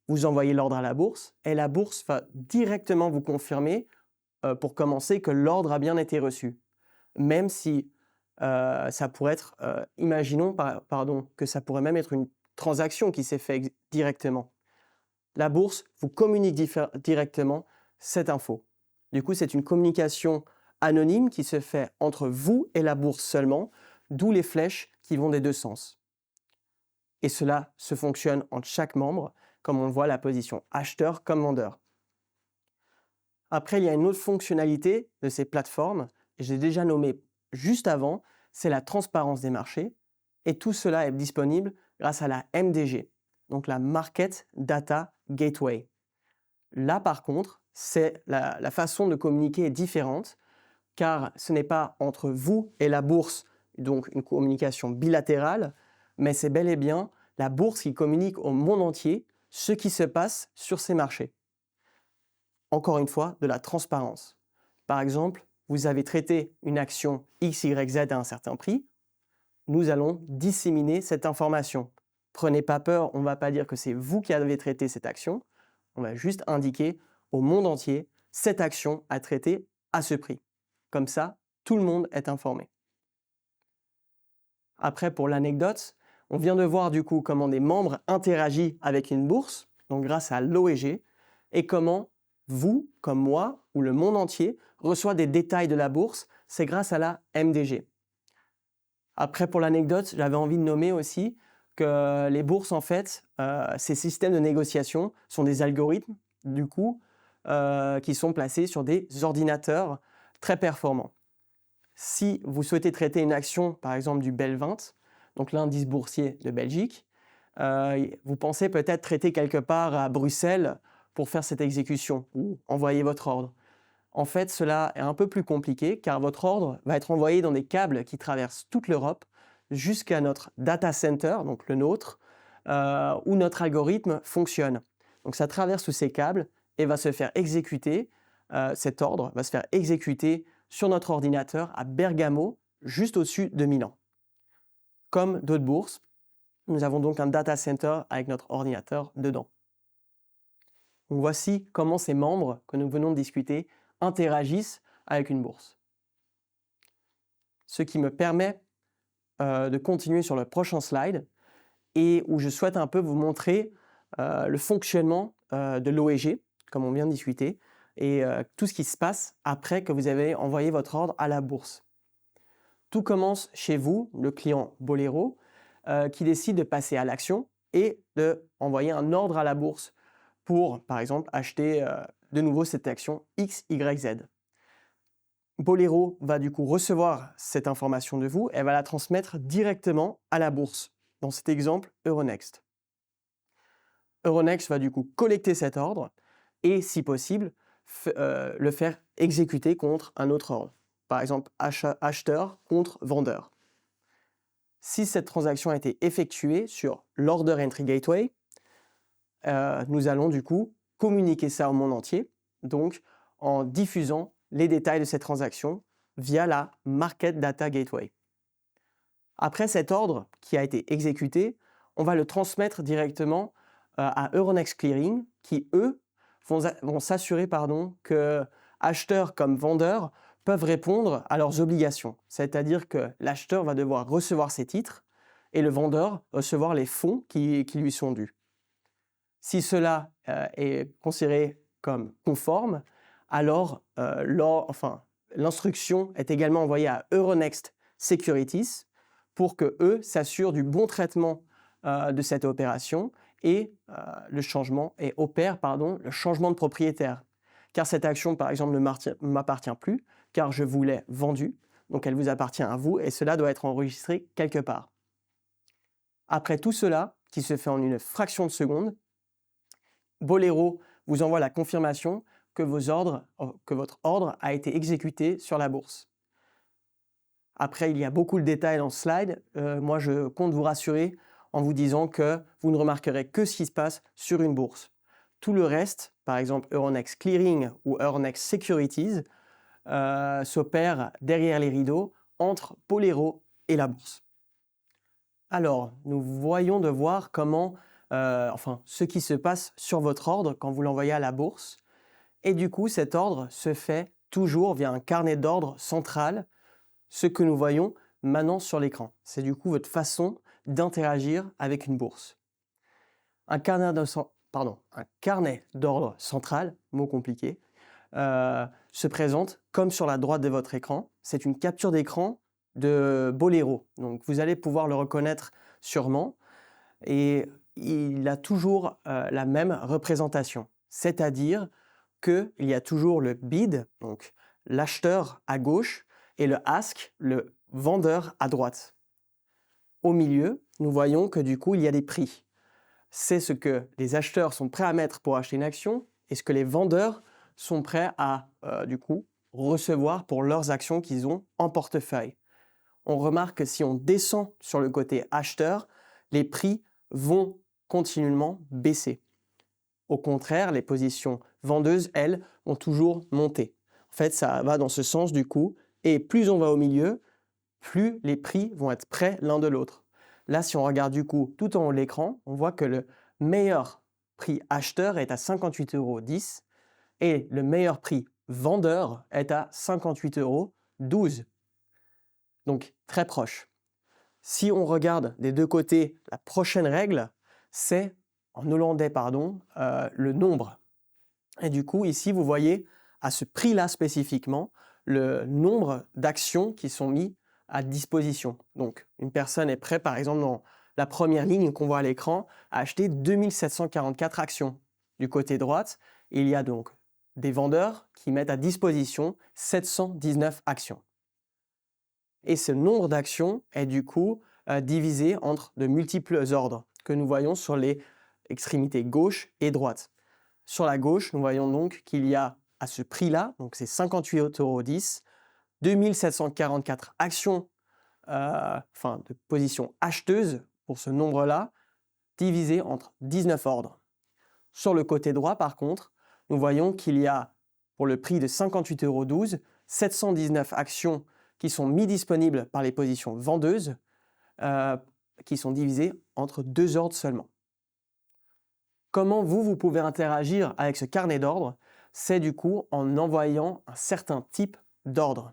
Vous envoyez l'ordre à la bourse et la bourse va directement vous confirmer, pour commencer, que l'ordre a bien été reçu. Même si ça pourrait être, imaginons que ça pourrait même être une transaction qui s'est faite directement. La bourse vous communique directement cette info. Du coup, c'est une communication anonyme qui se fait entre vous et la bourse seulement, d'où les flèches qui vont des deux sens. Et cela se fonctionne entre chaque membre, comme on voit la position acheteur comme vendeur. Après, il y a une autre fonctionnalité de ces plateformes, et je l'ai déjà nommé juste avant, c'est la transparence des marchés. Et tout cela est disponible grâce à la MDG, donc la Market Data Gateway. Là, par contre, la façon de communiquer est différente, car ce n'est pas entre vous et la bourse, donc une communication bilatérale, mais c'est bel et bien la bourse qui communique au monde entier ce qui se passe sur ces marchés. Encore une fois, de la transparence. Par exemple, vous avez traité une action XYZ à un certain prix, nous allons disséminer cette information. Prenez pas peur, on ne va pas dire que c'est vous qui avez traité cette action, on va juste indiquer au monde entier, cette action a traité à ce prix. Comme ça, tout le monde est informé. Après, pour l'anecdote, on vient de voir du coup comment des membres interagissent avec une bourse, donc grâce à l'OEG, et comment vous, comme moi, ou le monde entier, reçoit des détails de la bourse, c'est grâce à la MDG. Après, pour l'anecdote, j'avais envie de nommer aussi que les bourses, en fait, ces systèmes de négociation sont des algorithmes, du coup, qui sont placés sur des ordinateurs très performants. Si vous souhaitez traiter une action, par exemple du BEL 20, donc l'indice boursier de Belgique, vous pensez peut-être traiter quelque part à Bruxelles pour faire cette exécution ou envoyer votre ordre. En fait, cela est un peu plus compliqué car votre ordre va être envoyé dans des câbles qui traversent toute l'Europe jusqu'à notre data center, donc le nôtre, où notre algorithme fonctionne. Donc ça traverse tous ces câbles et va se faire exécuter, cet ordre va se faire exécuter sur notre ordinateur à Bergamo, juste au-dessus de Milan. Comme d'autres bourses, nous avons donc un data center avec notre ordinateur dedans. Donc voici comment ces membres que nous venons de discuter interagissent avec une bourse. Ce qui me permet de continuer sur le prochain slide et où je souhaite un peu vous montrer le fonctionnement de l'OEG, comme on vient de discuter, et tout ce qui se passe après que vous avez envoyé votre ordre à la bourse. Tout commence chez vous, le client Bolero, qui décide de passer à l'action et d'envoyer un ordre à la bourse pour, par exemple, acheter de nouveau cette action XYZ. Bolero va du coup recevoir cette information de vous et va la transmettre directement à la bourse, dans cet exemple Euronext. Euronext va du coup collecter cet ordre et, si possible, le faire exécuter contre un autre ordre. Par exemple, acheteur contre vendeur. Si cette transaction a été effectuée sur l'Order Entry Gateway, nous allons du coup communiquer ça au monde entier, donc en diffusant les détails de cette transaction via la Market Data Gateway. Après cet ordre qui a été exécuté, on va le transmettre directement à Euronext Clearing qui, eux, vont s'assurer que acheteurs comme vendeurs peuvent répondre à leurs obligations. C'est-à-dire que l'acheteur va devoir recevoir ses titres et le vendeur recevoir les fonds qui lui sont dus. Si cela est considéré comme conforme, alors l'instruction est également envoyée à Euronext Securities pour que eux s'assurent du bon traitement de cette opération et opèrent le changement de propriétaire. Car cette action, par exemple, ne m'appartient plus, car je vous l'ai vendue, donc elle vous appartient à vous et cela doit être enregistré quelque part. Après tout cela, qui se fait en une fraction de seconde, Bolero vous envoie la confirmation que votre ordre a été exécuté sur la bourse. Après, il y a beaucoup de détails dans ce slide. Moi, je compte vous rassurer en vous disant que vous ne remarquerez que ce qui se passe sur une bourse. Tout le reste, par exemple Euronext Clearing ou Euronext Securities, s'opère derrière les rideaux entre Bolero et la bourse. Alors, nous voyons de voir ce qui se passe sur votre ordre quand vous l'envoyez à la bourse. Et du coup, cet ordre se fait toujours via un carnet d'ordre central, ce que nous voyons maintenant sur l'écran. C'est du coup votre façon d'interagir avec une bourse. Un carnet d'ordre central, mot compliqué, se présente comme sur la droite de votre écran. C'est une capture d'écran de Bolero. Donc vous allez pouvoir le reconnaître sûrement. Et il a toujours la même représentation. C'est-à-dire qu'il y a toujours le bid, donc l'acheteur à gauche, et le ask, le vendeur à droite. Au milieu, nous voyons que du coup, il y a des prix. C'est ce que les acheteurs sont prêts à mettre pour acheter une action et ce que les vendeurs sont prêts à recevoir pour leurs actions qu'ils ont en portefeuille. On remarque que si on descend sur le côté acheteur, les prix vont continuellement baisser. Au contraire, les positions vendeuses, elles, vont toujours monter. En fait, ça va dans ce sens du coup, et plus on va au milieu, plus les prix vont être près l'un de l'autre. Là, si on regarde du coup tout en haut de l'écran, on voit que le meilleur prix acheteur est à 58,10 € et le meilleur prix vendeur est à 58,12 €. Donc très proche. Si on regarde des deux côtés, la prochaine règle, c'est, en hollandais, le nombre. Et du coup, ici, vous voyez, à ce prix-là spécifiquement, le nombre d'actions qui sont mis à disposition. Donc, une personne est prête, par exemple, dans la première ligne qu'on voit à l'écran, à acheter 2744 actions. Du côté droite, il y a donc des vendeurs qui mettent à disposition 719 actions. Et ce nombre d'actions est du coup divisé entre de multiples ordres que nous voyons sur les extrémités gauche et droite. Sur la gauche, nous voyons donc qu'il y a à ce prix-là, donc c'est 58,10 €, 2744 actions de position acheteuse pour ce nombre-là, divisé entre 19 ordres. Sur le côté droit, par contre, nous voyons qu'il y a, pour le prix de 58,12 €, 719 actions qui sont mises disponibles par les positions vendeuses, qui sont divisées entre 2 ordres seulement. Comment vous pouvez interagir avec ce carnet d'ordre? C'est du coup en envoyant un certain type d'ordre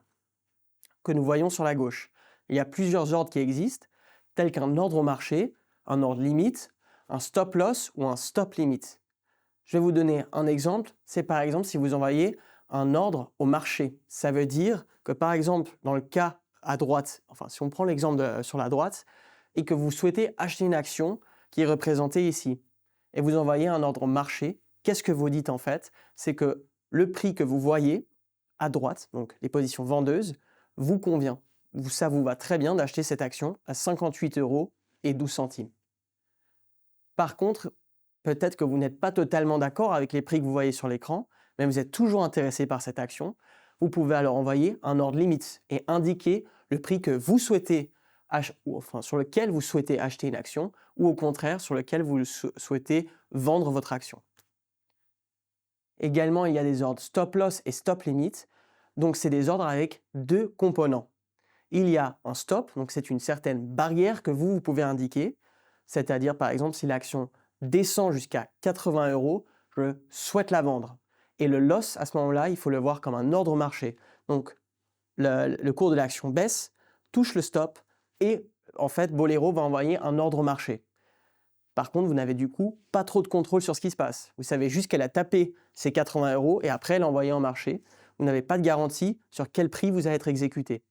que nous voyons sur la gauche. Il y a plusieurs ordres qui existent, tels qu'un ordre au marché, un ordre limite, un stop loss ou un stop limit. Je vais vous donner un exemple. C'est par exemple si vous envoyez un ordre au marché. Ça veut dire que par exemple, dans le cas à droite, si on prend l'exemple sur la droite, et que vous souhaitez acheter une action qui est représentée ici, et vous envoyez un ordre marché, qu'est-ce que vous dites en fait? C'est que le prix que vous voyez à droite, donc les positions vendeuses, vous convient. Ça vous va très bien d'acheter cette action à 58,12 €. Par contre, peut-être que vous n'êtes pas totalement d'accord avec les prix que vous voyez sur l'écran, mais vous êtes toujours intéressé par cette action. Vous pouvez alors envoyer un ordre limite et indiquer le prix que vous souhaitez sur lequel vous souhaitez acheter une action ou au contraire sur lequel vous souhaitez vendre votre action. Également, il y a des ordres stop loss et stop limit. Donc, c'est des ordres avec deux components. Il y a un stop, donc c'est une certaine barrière que vous pouvez indiquer, c'est-à-dire par exemple si l'action descend jusqu'à 80 €, je souhaite la vendre. Et le loss, à ce moment-là, il faut le voir comme un ordre au marché. Donc, le cours de l'action baisse, touche le stop et en fait, Bolero va envoyer un ordre au marché. Par contre, vous n'avez du coup pas trop de contrôle sur ce qui se passe. Vous savez juste qu'elle a tapé ses 80 € et après elle a envoyé en marché. Vous n'avez pas de garantie sur quel prix vous allez être exécuté.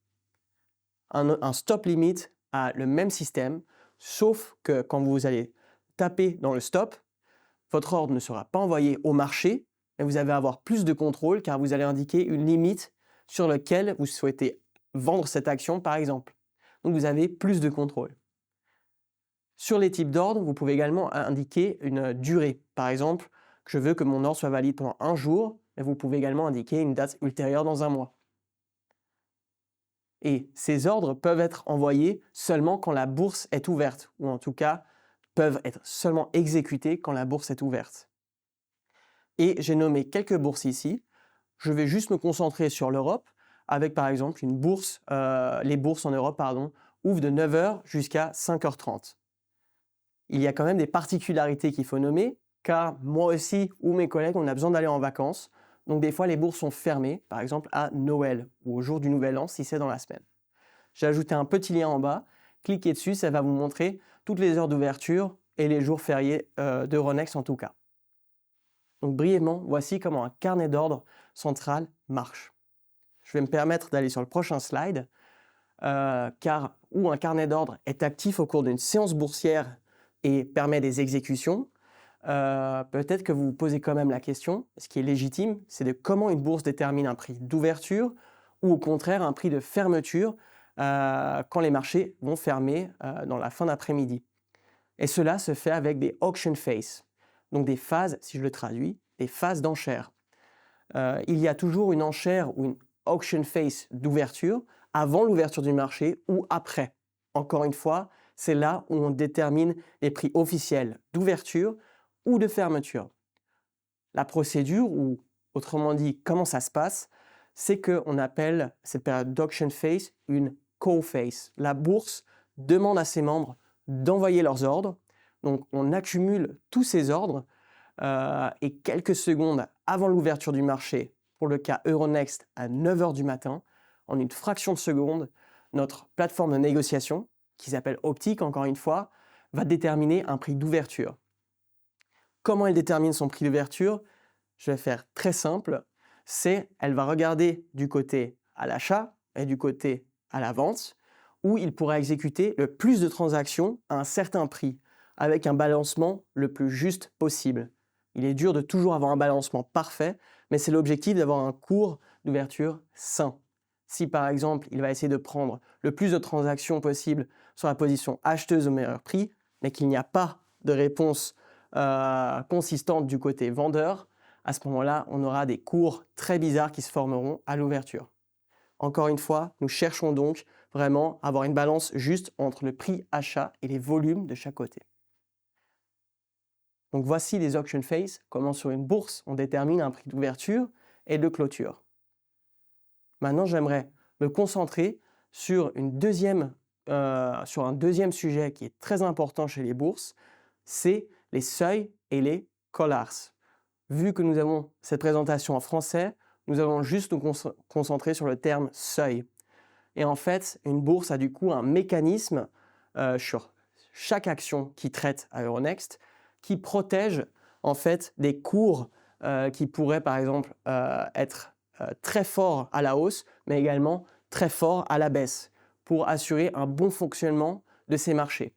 Un stop limit a le même système, sauf que quand vous allez taper dans le stop, votre ordre ne sera pas envoyé au marché, mais vous allez avoir plus de contrôle car vous allez indiquer une limite sur laquelle vous souhaitez vendre cette action par exemple. Donc vous avez plus de contrôle. Sur les types d'ordres, vous pouvez également indiquer une durée. Par exemple, je veux que mon ordre soit valide pendant un jour, mais vous pouvez également indiquer une date ultérieure dans un mois. Et ces ordres peuvent être envoyés seulement quand la bourse est ouverte, ou en tout cas peuvent être seulement exécutés quand la bourse est ouverte. Et j'ai nommé quelques bourses ici. Je vais juste me concentrer sur l'Europe, avec par exemple une bourse, les bourses en Europe ouvrent de 9 h jusqu'à 5 h 30. Il y a quand même des particularités qu'il faut nommer, car moi aussi ou mes collègues, on a besoin d'aller en vacances. Donc des fois, les bourses sont fermées, par exemple à Noël ou au jour du Nouvel An, si c'est dans la semaine. J'ai ajouté un petit lien en bas. Cliquez dessus, ça va vous montrer toutes les heures d'ouverture et les jours fériés d'Euronext en tout cas. Donc brièvement, voici comment un carnet d'ordre central marche. Je vais me permettre d'aller sur le prochain slide, car où un carnet d'ordre est actif au cours d'une séance boursière et permet des exécutions, peut-être que vous vous posez quand même la question, ce qui est légitime, c'est de comment une bourse détermine un prix d'ouverture ou au contraire un prix de fermeture quand les marchés vont fermer dans la fin d'après-midi. Et cela se fait avec des auction phases, donc des phases, si je le traduis, des phases d'enchères. Il y a toujours une enchère ou une auction phase d'ouverture avant l'ouverture du marché ou après. Encore une fois, c'est là où on détermine les prix officiels d'ouverture ou de fermeture. La procédure, ou autrement dit, comment ça se passe, c'est qu'on appelle cette période d'auction phase une call phase. La bourse demande à ses membres d'envoyer leurs ordres. Donc, on accumule tous ces ordres et quelques secondes avant l'ouverture du marché, pour le cas Euronext à 9 h du matin, en une fraction de seconde, notre plateforme de négociation, qui s'appelle Optiq encore une fois, va déterminer un prix d'ouverture. Comment elle détermine son prix d'ouverture? Je vais faire très simple, elle va regarder du côté à l'achat et du côté à la vente, où il pourra exécuter le plus de transactions à un certain prix, avec un balancement le plus juste possible. Il est dur de toujours avoir un balancement parfait, mais c'est l'objectif d'avoir un cours d'ouverture sain. Si par exemple, il va essayer de prendre le plus de transactions possible sur la position acheteuse au meilleur prix, mais qu'il n'y a pas de réponse consistante du côté vendeur, à ce moment-là, on aura des cours très bizarres qui se formeront à l'ouverture. Encore une fois, nous cherchons donc vraiment à avoir une balance juste entre le prix achat et les volumes de chaque côté. Donc voici les auction phases, comment sur une bourse on détermine un prix d'ouverture et de clôture. Maintenant, j'aimerais me concentrer sur un deuxième sujet qui est très important chez les bourses, c'est les seuils et les collars. Vu que nous avons cette présentation en français, nous allons juste nous concentrer sur le terme seuil. Et en fait, une bourse a du coup un mécanisme sur chaque action qui traite à Euronext qui protège en fait des cours qui pourraient par exemple être très forts à la hausse, mais également très forts à la baisse, pour assurer un bon fonctionnement de ces marchés.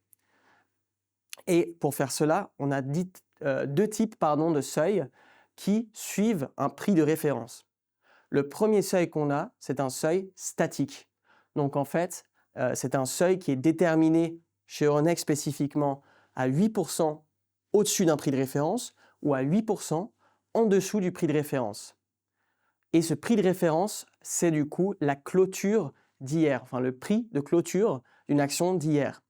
Et pour faire cela, on a deux types de seuils qui suivent un prix de référence. Le premier seuil qu'on a, c'est un seuil statique. Donc en fait, c'est un seuil qui est déterminé chez Euronext spécifiquement à 8% au-dessus d'un prix de référence ou à 8% en dessous du prix de référence. Et ce prix de référence, c'est du coup la clôture d'hier, enfin le prix de clôture d'une action d'hier.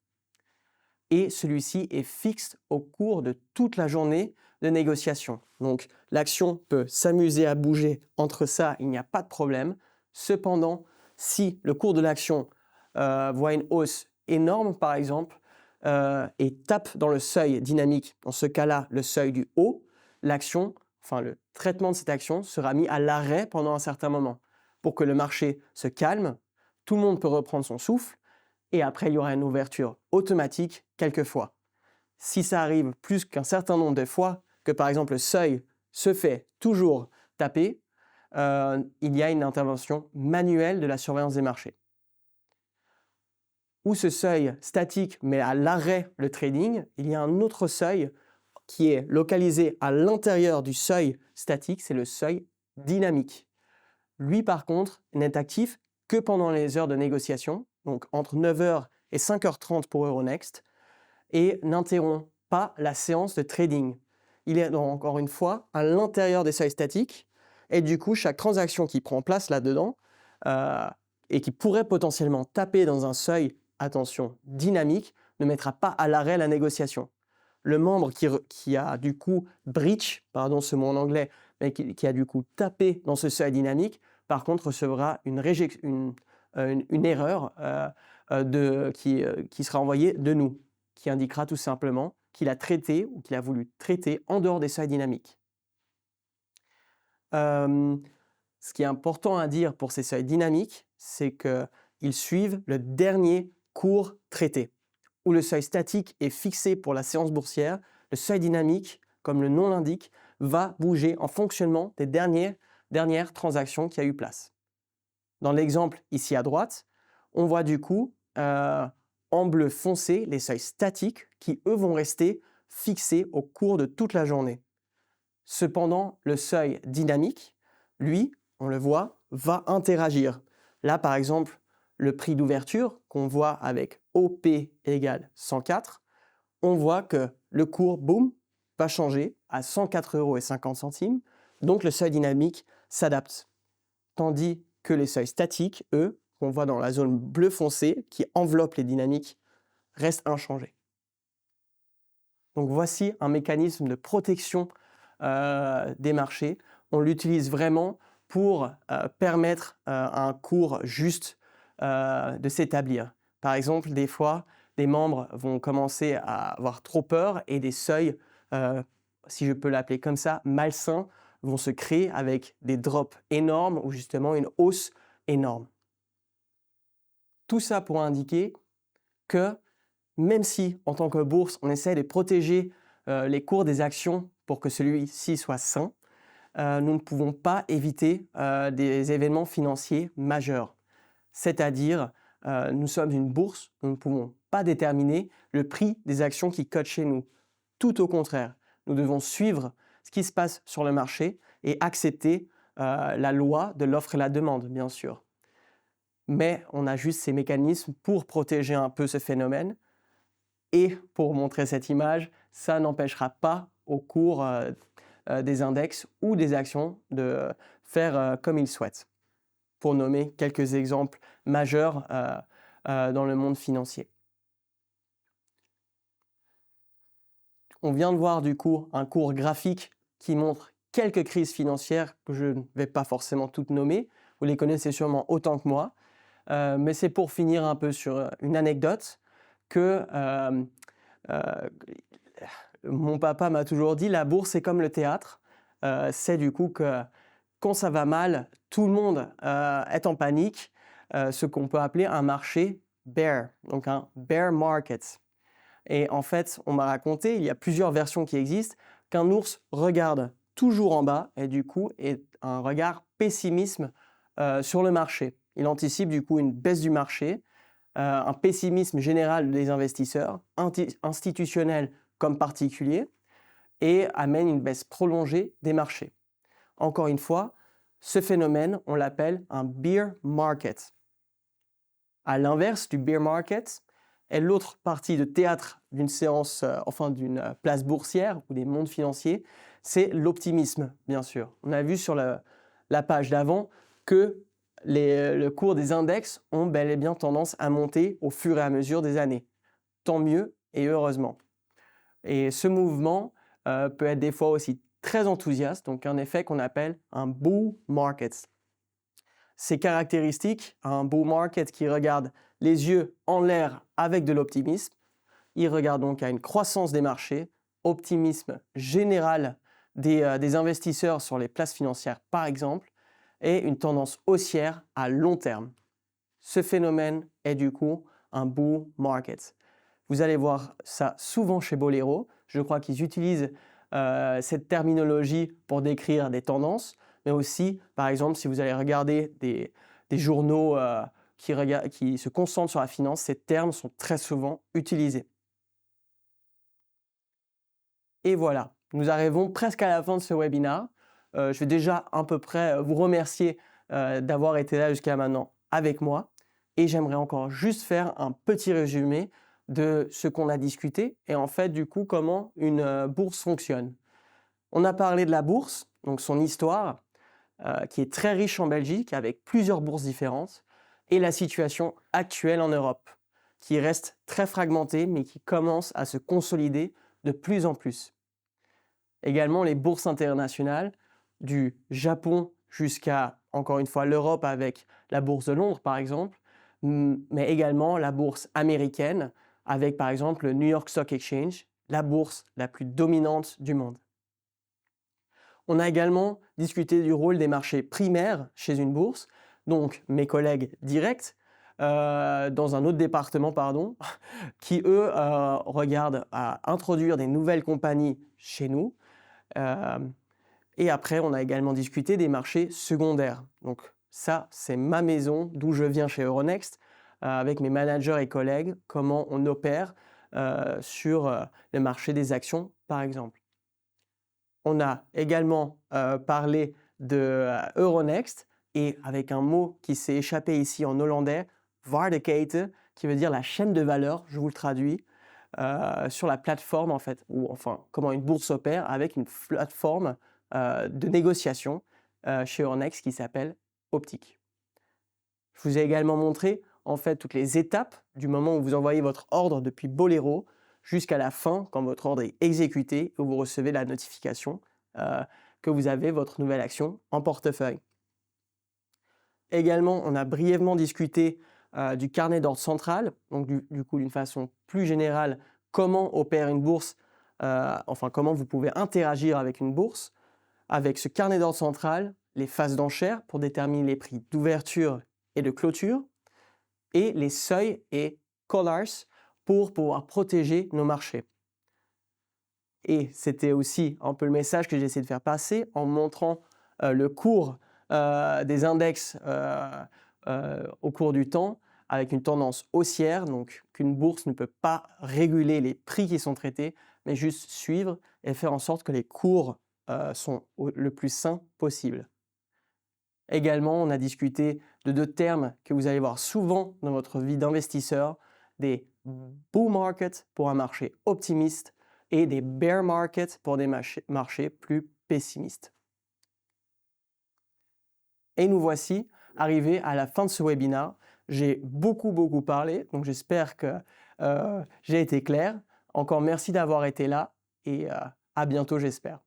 Et celui-ci est fixe au cours de toute la journée de négociation. Donc l'action peut s'amuser à bouger entre ça, il n'y a pas de problème. Cependant, si le cours de l'action voit une hausse énorme par exemple et tape dans le seuil dynamique, dans ce cas-là le seuil du haut, l'action, enfin le traitement de cette action sera mis à l'arrêt pendant un certain moment. pour que le marché se calme, tout le monde peut reprendre son souffle, et après il y aura une ouverture automatique quelquefois. Si ça arrive plus qu'un certain nombre de fois, que par exemple le seuil se fait toujours taper, il y a une intervention manuelle de la surveillance des marchés. Ou ce seuil statique met à l'arrêt le trading, il y a un autre seuil qui est localisé à l'intérieur du seuil statique, c'est le seuil dynamique. Lui, par contre, n'est actif que pendant les heures de négociation, donc entre 9h et 5h30 pour Euronext, et n'interrompt pas la séance de trading. Il est donc, encore une fois, à l'intérieur des seuils statiques, et du coup, chaque transaction qui prend place là-dedans, et qui pourrait potentiellement taper dans un seuil, attention, dynamique, ne mettra pas à l'arrêt la négociation. Le membre qui a du coup breach, pardon ce mot en anglais, mais qui a du coup tapé dans ce seuil dynamique, par contre recevra une erreur qui sera envoyée de nous, qui indiquera tout simplement qu'il a traité ou qu'il a voulu traiter en dehors des seuils dynamiques. Ce qui est important à dire pour ces seuils dynamiques, c'est qu'ils suivent le dernier cours traité. Où le seuil statique est fixé pour la séance boursière, le seuil dynamique, comme le nom l'indique, va bouger en fonctionnement des dernières transactions qui a eu place. Dans l'exemple ici à droite, on voit du coup en bleu foncé les seuils statiques qui, eux, vont rester fixés au cours de toute la journée. Cependant, le seuil dynamique, lui, on le voit, va interagir. Là, par exemple, le prix d'ouverture qu'on voit avec OP égale 104, on voit que le cours, boum, va changer à 104,50 €. Donc le seuil dynamique s'adapte. Tandis que les seuils statiques, eux, qu'on voit dans la zone bleu foncé, qui enveloppe les dynamiques, restent inchangés. Donc voici un mécanisme de protection des marchés. On l'utilise vraiment pour permettre à un cours juste de s'établir. Par exemple, des fois, des membres vont commencer à avoir trop peur et des seuils, si je peux l'appeler comme ça, malsains, vont se créer avec des drops énormes ou justement une hausse énorme. Tout ça pour indiquer que même si, en tant que bourse, on essaie de protéger les cours des actions pour que celui-ci soit sain, nous ne pouvons pas éviter des événements financiers majeurs. C'est-à-dire, nous sommes une bourse, nous ne pouvons pas déterminer le prix des actions qui cotent chez nous. Tout au contraire, nous devons suivre ce qui se passe sur le marché et accepter la loi de l'offre et la demande, bien sûr. Mais on a juste ces mécanismes pour protéger un peu ce phénomène. Et pour montrer cette image, ça n'empêchera pas au cours des index ou des actions de faire comme ils souhaitent. Pour nommer quelques exemples majeurs dans le monde financier. On vient de voir du coup un cours graphique qui montre quelques crises financières que je ne vais pas forcément toutes nommer. Vous les connaissez sûrement autant que moi. Mais c'est pour finir un peu sur une anecdote que mon papa m'a toujours dit, la bourse c'est comme le théâtre. C'est du coup que quand ça va mal, tout le monde est en panique, ce qu'on peut appeler un marché bear, donc un bear market. Et en fait, on m'a raconté, il y a plusieurs versions qui existent, qu'un ours regarde toujours en bas et du coup est un regard pessimisme sur le marché. Il anticipe du coup une baisse du marché, un pessimisme général des investisseurs, institutionnels comme particuliers, et amène une baisse prolongée des marchés. Encore une fois, ce phénomène, on l'appelle un bear market. À l'inverse du bear market est l'autre partie de théâtre d'une séance, d'une place boursière ou des mondes financiers, c'est l'optimisme, bien sûr. On a vu sur la page d'avant que le cours des index ont bel et bien tendance à monter au fur et à mesure des années. Tant mieux et heureusement. Et ce mouvement peut être des fois aussi très enthousiaste, donc un effet qu'on appelle un bull market. Ces caractéristiques, un bull market qui regarde les yeux en l'air avec de l'optimisme, il regarde donc à une croissance des marchés, optimisme général des investisseurs sur les places financières par exemple, et une tendance haussière à long terme. Ce phénomène est du coup un bull market. Vous allez voir ça souvent chez Bolero. Je crois qu'ils utilisent cette terminologie pour décrire des tendances, mais aussi, par exemple, si vous allez regarder des journaux qui se concentrent sur la finance, ces termes sont très souvent utilisés. Et voilà, nous arrivons presque à la fin de ce webinaire. Je vais déjà à peu près vous remercier d'avoir été là jusqu'à maintenant avec moi. Et j'aimerais encore juste faire un petit résumé de ce qu'on a discuté et en fait du coup comment une bourse fonctionne. On a parlé de la bourse, donc son histoire, qui est très riche en Belgique avec plusieurs bourses différentes, et la situation actuelle en Europe, qui reste très fragmentée mais qui commence à se consolider de plus en plus. Également les bourses internationales, du Japon jusqu'à, encore une fois, l'Europe avec la bourse de Londres par exemple, mais également la bourse américaine avec par exemple le New York Stock Exchange, la bourse la plus dominante du monde. On a également discuté du rôle des marchés primaires chez une bourse, donc mes collègues directs, dans un autre département, pardon, qui eux regardent à introduire des nouvelles compagnies chez nous. Et après, on a également discuté des marchés secondaires. Donc ça, c'est ma maison, d'où je viens chez Euronext, avec mes managers et collègues, comment on opère sur le marché des actions, par exemple. On a également parlé de Euronext et avec un mot qui s'est échappé ici en hollandais, Waardeketen, qui veut dire la chaîne de valeur, je vous le traduis, sur la plateforme en fait, ou enfin comment une bourse opère avec une plateforme de négociation chez Euronext qui s'appelle Optiq. Je vous ai également montré en fait toutes les étapes du moment où vous envoyez votre ordre depuis Bolero jusqu'à la fin quand votre ordre est exécuté et vous recevez la notification que vous avez votre nouvelle action en portefeuille. Également, on a brièvement discuté du carnet d'ordre central, donc du coup d'une façon plus générale, comment opère une bourse, enfin comment vous pouvez interagir avec une bourse, avec ce carnet d'ordre central, les phases d'enchères pour déterminer les prix d'ouverture et de clôture, et les seuils et collars pour pouvoir protéger nos marchés. Et c'était aussi un peu le message que j'ai essayé de faire passer en montrant le cours des index au cours du temps avec une tendance haussière, donc qu'une bourse ne peut pas réguler les prix qui sont traités, mais juste suivre et faire en sorte que les cours sont le plus sains possible. Également, on a discuté de deux termes que vous allez voir souvent dans votre vie d'investisseur, des bull markets pour un marché optimiste et des bear markets pour des marchés plus pessimistes. Et nous voici arrivés à la fin de ce webinaire. J'ai beaucoup parlé, donc j'espère que j'ai été clair. Encore merci d'avoir été là et à bientôt j'espère.